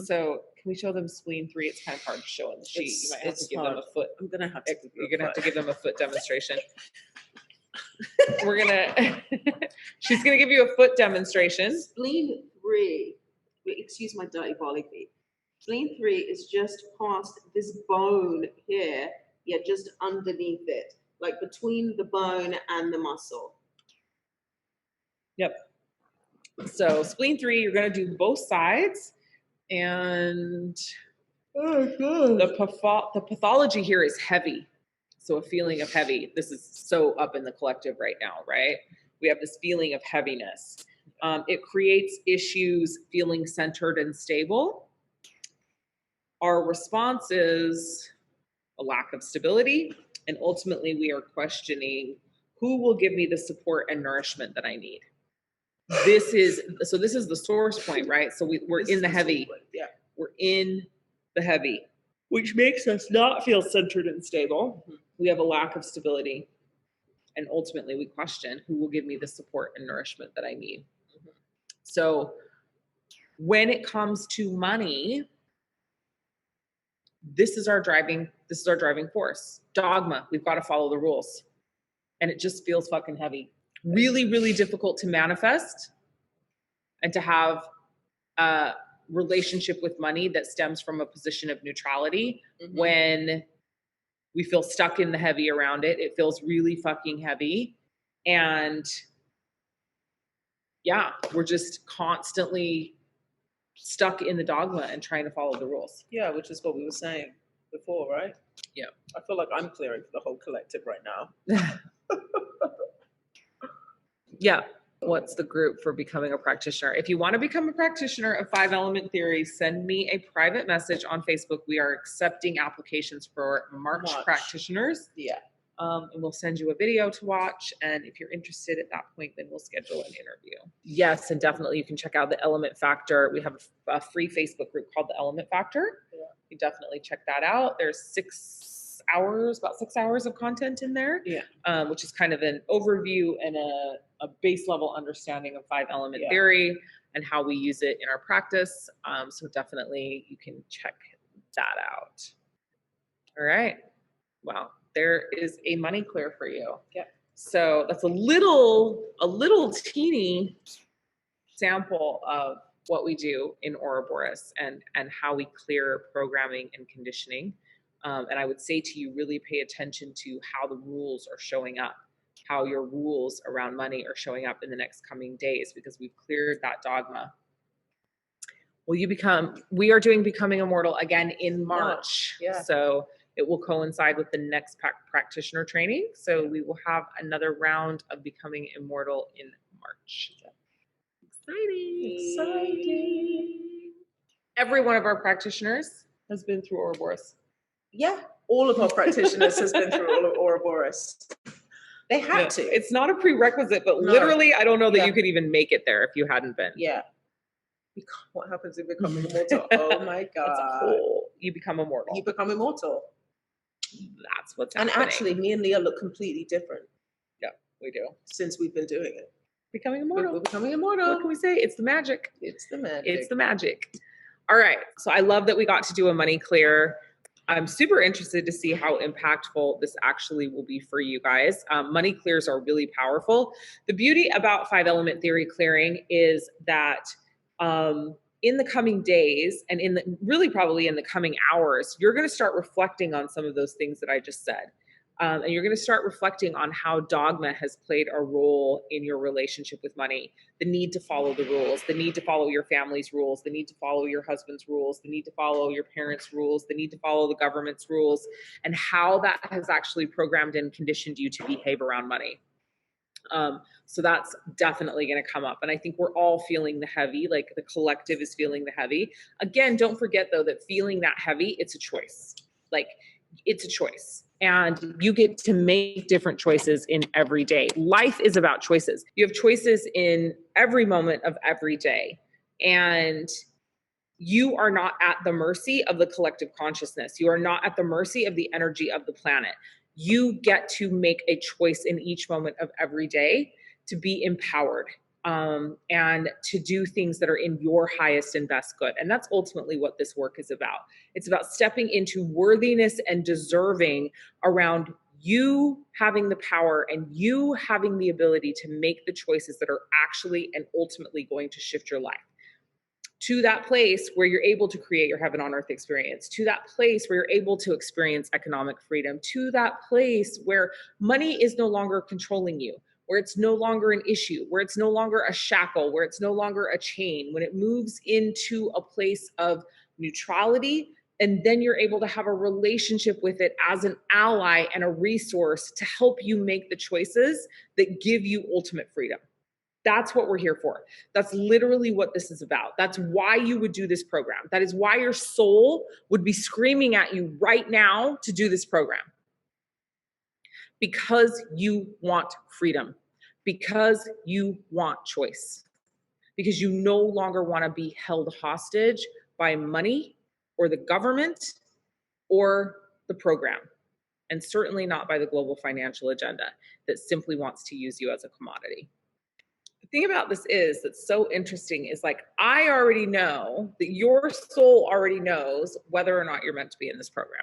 So can we show them spleen 3? It's kind of hard to show on the sheet. You might have to give them a foot. I'm gonna have to. You're gonna have to give them a foot demonstration. We're gonna. She's gonna give you a foot demonstration. Spleen 3. Excuse my dirty volley feet. Spleen 3 is just past this bone here. Yeah, just underneath it, like between the bone and the muscle. Yep. So spleen 3, you're gonna do both sides. And the pathology here is heavy. So a feeling of heavy. This is so up in the collective right now, right? We have this feeling of heaviness. It creates issues feeling centered and stable. Our response is a lack of stability. And ultimately we are questioning, who will give me the support and nourishment that I need? This is the source point, right? So we're in the heavy. Yeah. We're in the heavy, which makes us not feel centered and stable. We have a lack of stability. And ultimately we question, who will give me the support and nourishment that I need? So when it comes to money, this is our driving force. Dogma, we've got to follow the rules. And it just feels fucking heavy. Really, really difficult to manifest and to have a relationship with money that stems from a position of neutrality. When we feel stuck in the heavy around it, it feels really fucking heavy. And yeah, we're just constantly stuck in the dogma and trying to follow the rules. Yeah, which is what we were saying before, right? Yeah. I feel like I'm clearing for the whole collective right now. Yeah. What's the group for becoming a practitioner? If you want to become a practitioner of 5-element theory, send me a private message on Facebook. We are accepting applications for March practitioners. Yeah. And we'll send you a video to watch. And if you're interested at that point, then we'll schedule an interview. Yes, and definitely you can check out the Element Factor. We have a free Facebook group called the Element Factor. Yeah. You definitely check that out. There's about 6 hours of content in there, which is kind of an overview and a base level understanding of 5-element theory and how we use it in our practice. So definitely you can check that out. All right. Wow. There is a money clear for you. Yeah. So that's a little teeny sample of what we do in Ouroboros and how we clear programming and conditioning. And I would say to you, really pay attention to how the rules are showing up, how your rules around money are showing up in the next coming days, because we've cleared that dogma. We are doing Becoming Immortal again in March. Yeah. So it will coincide with the next practitioner training. So we will have another round of Becoming Immortal in March. Exciting. Every one of our practitioners has been through Ouroboros. Yeah, all of our practitioners has been through all of Ouroboros. They had to. It's not a prerequisite, but literally, I don't know that you could even make it there if you hadn't been. Yeah. What happens in becoming immortal? Oh my God. You become immortal. You become immortal. That's what's And happening. actually, me and Leah look completely different. Yeah, we do. Since we've been doing it. Becoming immortal. We're becoming immortal. What can we say? It's the magic. It's the magic. It's the magic. All right. So I love that we got to do a money clear. I'm super interested to see how impactful this actually will be for you guys. Money clears are really powerful. The beauty about 5-element theory clearing is that in the coming days and really probably in the coming hours, you're going to start reflecting on some of those things that I just said. And you're going to start reflecting on how dogma has played a role in your relationship with money, the need to follow the rules, the need to follow your family's rules, the need to follow your husband's rules, the need to follow your parents' rules, the need to follow the government's rules, and how that has actually programmed and conditioned you to behave around money. So that's definitely going to come up. And I think we're all feeling the heavy, like the collective is feeling the heavy. Again, don't forget though, that feeling that heavy, it's a choice. Like it's a choice. And you get to make different choices in every day. Life is about choices. You have choices in every moment of every day. And you are not at the mercy of the collective consciousness. You are not at the mercy of the energy of the planet. You get to make a choice in each moment of every day to be empowered and to do things that are in your highest and best good. And that's ultimately what this work is about. It's about stepping into worthiness and deserving around you having the power and you having the ability to make the choices that are actually and ultimately going to shift your life to that place where you're able to create your heaven on earth experience, to that place where you're able to experience economic freedom, to that place where money is no longer controlling you, where it's no longer an issue, where it's no longer a shackle, where it's no longer a chain, when it moves into a place of neutrality, and then you're able to have a relationship with it as an ally and a resource to help you make the choices that give you ultimate freedom. That's what we're here for. That's literally what this is about. That's why you would do this program. That is why your soul would be screaming at you right now to do this program. Because you want freedom. Because you want choice. Because you no longer want to be held hostage by money or the government or the program. And certainly not by the global financial agenda that simply wants to use you as a commodity. The thing about this is that's so interesting is like, I already know that your soul already knows whether or not you're meant to be in this program.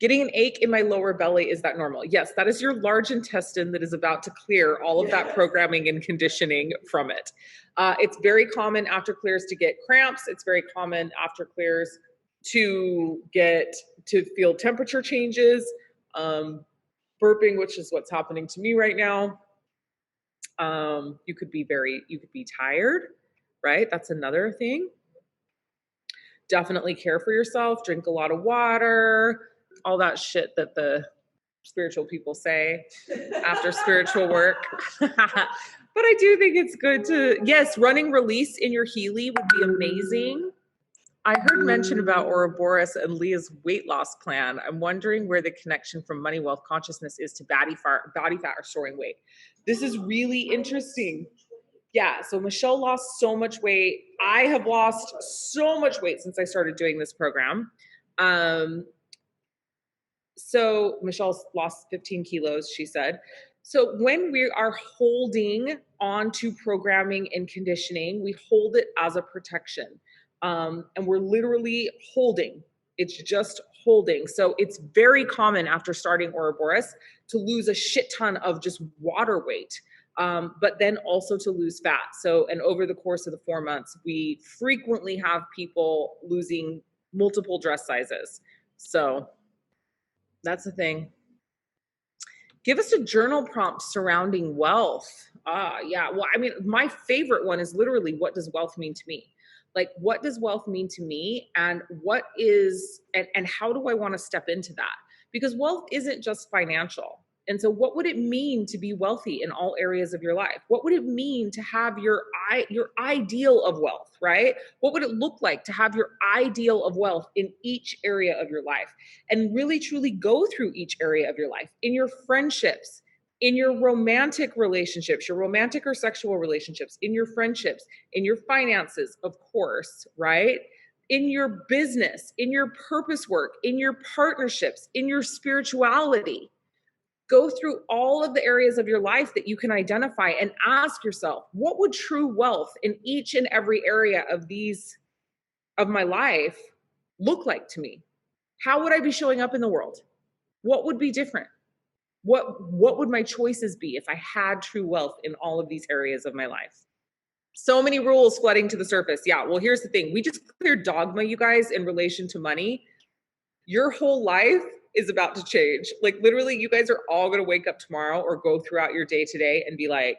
Getting an ache in my lower belly, is that normal? Yes, that is your large intestine that is about to clear all of that programming and conditioning from it. It's very common after clears to get cramps. It's very common after clears to feel temperature changes, burping, which is what's happening to me right now. You could be tired, right? That's another thing. Definitely care for yourself, drink a lot of water, all that shit that the spiritual people say after spiritual work. But I do think it's good to, yes, running release in your Healy would be amazing. I heard mention about Ouroboros and Leah's weight loss plan. I'm wondering where the connection from money, wealth, consciousness is to body fat or storing weight. This is really interesting. Yeah, so Michelle lost so much weight. I have lost so much weight since I started doing this program. So Michelle's lost 15 kilos, she said. So when we are holding on to programming and conditioning, we hold it as a protection. And we're literally holding. It's just holding. So it's very common after starting Ouroboros to lose a shit ton of just water weight, but then also to lose fat. So, and over the course of the 4 months, we frequently have people losing multiple dress sizes. So that's the thing. Give us a journal prompt surrounding wealth. Yeah. Well, I mean, my favorite one is literally, what does wealth mean to me? Like, what does wealth mean to me? And what is, and how do I want to step into that? Because wealth isn't just financial. And so what would it mean to be wealthy in all areas of your life? What would it mean to have your ideal of wealth, right? What would it look like to have your ideal of wealth in each area of your life? And really truly go through each area of your life, in your friendships, in your romantic relationships, your romantic or sexual relationships, in your friendships, in your finances, of course, right? In your business, in your purpose work, in your partnerships, in your spirituality. Go through all of the areas of your life that you can identify and ask yourself, what would true wealth in each and every area of my life look like to me? How would I be showing up in the world? What would be different? What would my choices be if I had true wealth in all of these areas of my life? So many rules flooding to the surface. Yeah, well, here's the thing. We just cleared dogma, you guys, in relation to money. Your whole life is about to change. Like literally, you guys are all going to wake up tomorrow or go throughout your day today and be like,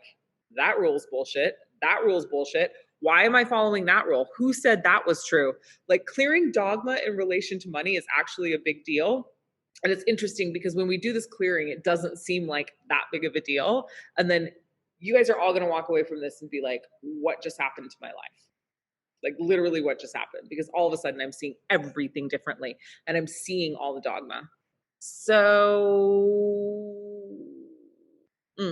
that rule's bullshit. That rule's bullshit. Why am I following that rule? Who said that was true? Like clearing dogma in relation to money is actually a big deal. And it's interesting because when we do this clearing, it doesn't seem like that big of a deal. And then you guys are all going to walk away from this and be like, what just happened to my life? Like literally what just happened? Because all of a sudden I'm seeing everything differently and I'm seeing all the dogma. So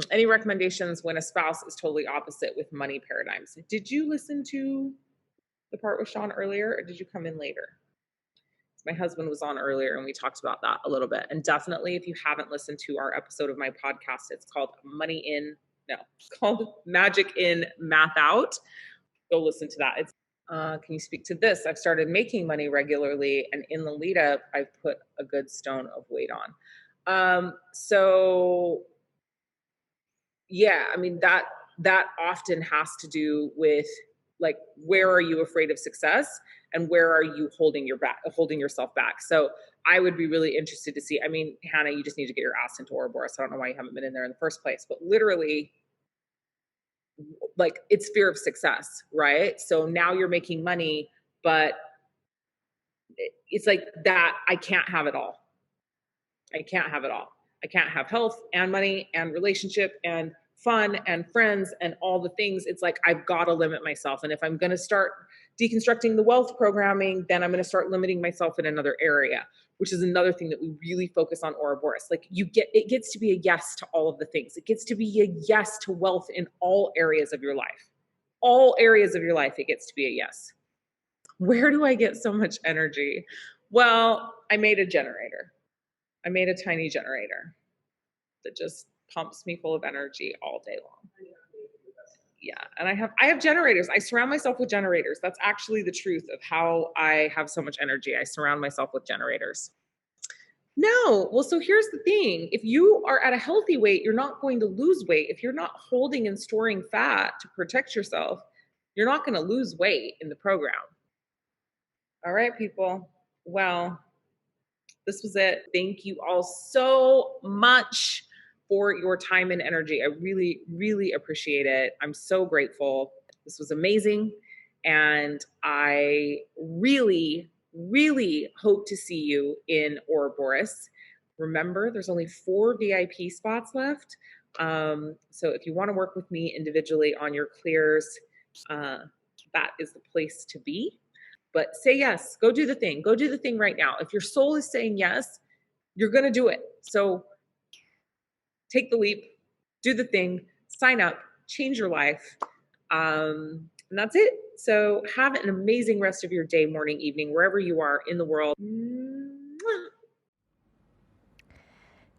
any recommendations when a spouse is totally opposite with money paradigms? Did you listen to the part with Sean earlier or did you come in later? My husband was on earlier and we talked about that a little bit. And definitely if you haven't listened to our episode of my podcast, it's called it's called Magic in, Math Out. Go listen to that. It's can you speak to this? I've started making money regularly and in the lead up, I've put a good stone of weight on. So yeah, I mean, that often has to do with like, where are you afraid of success and where are you holding yourself back? So I would be really interested to see, I mean, Hannah, you just need to get your ass into Ouroboros. I don't know why you haven't been in there in the first place, but literally like it's fear of success, right? So now you're making money, but it's like that. I can't have it all. I can't have it all. I can't have health and money and relationship and fun and friends and all the things. It's like, I've got to limit myself. And if I'm going to start deconstructing the wealth programming, then I'm going to start limiting myself in another area, which is another thing that we really focus on Ouroboros. Like it gets to be a yes to all of the things. It gets to be a yes to wealth in all areas of your life. All areas of your life, it gets to be a yes. Where do I get so much energy? Well, I made a generator. I made a tiny generator that just pumps me full of energy all day long. Yeah. And I have generators. I surround myself with generators. That's actually the truth of how I have so much energy. I surround myself with generators. No. Well, so here's the thing. If you are at a healthy weight, you're not going to lose weight. If you're not holding and storing fat to protect yourself, you're not going to lose weight in the program. All right, people. Well, this was it. Thank you all so much for your time and energy. I really, really appreciate it. I'm so grateful. This was amazing. And I really, really hope to see you in Ouroboros. Remember, there's only 4 VIP spots left. So if you want to work with me individually on your clears, that is the place to be. But say yes, go do the thing. Go do the thing right now. If your soul is saying yes, you're going to do it. So take the leap, do the thing, sign up, change your life. And that's it. So have an amazing rest of your day, morning, evening, wherever you are in the world.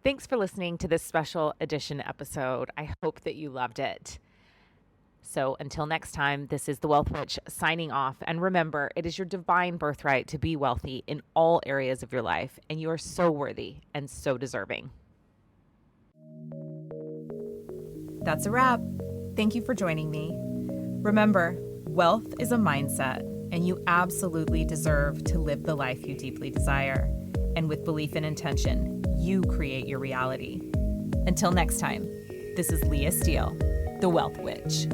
Thanks for listening to this special edition episode. I hope that you loved it. So until next time, this is the Wealth Witch signing off. And remember, it is your divine birthright to be wealthy in all areas of your life. And you are so worthy and so deserving. That's a wrap. Thank you for joining me. Remember, wealth is a mindset, and you absolutely deserve to live the life you deeply desire. And with belief and intention, you create your reality. Until next time, this is Leah Steele, the Wealth Witch.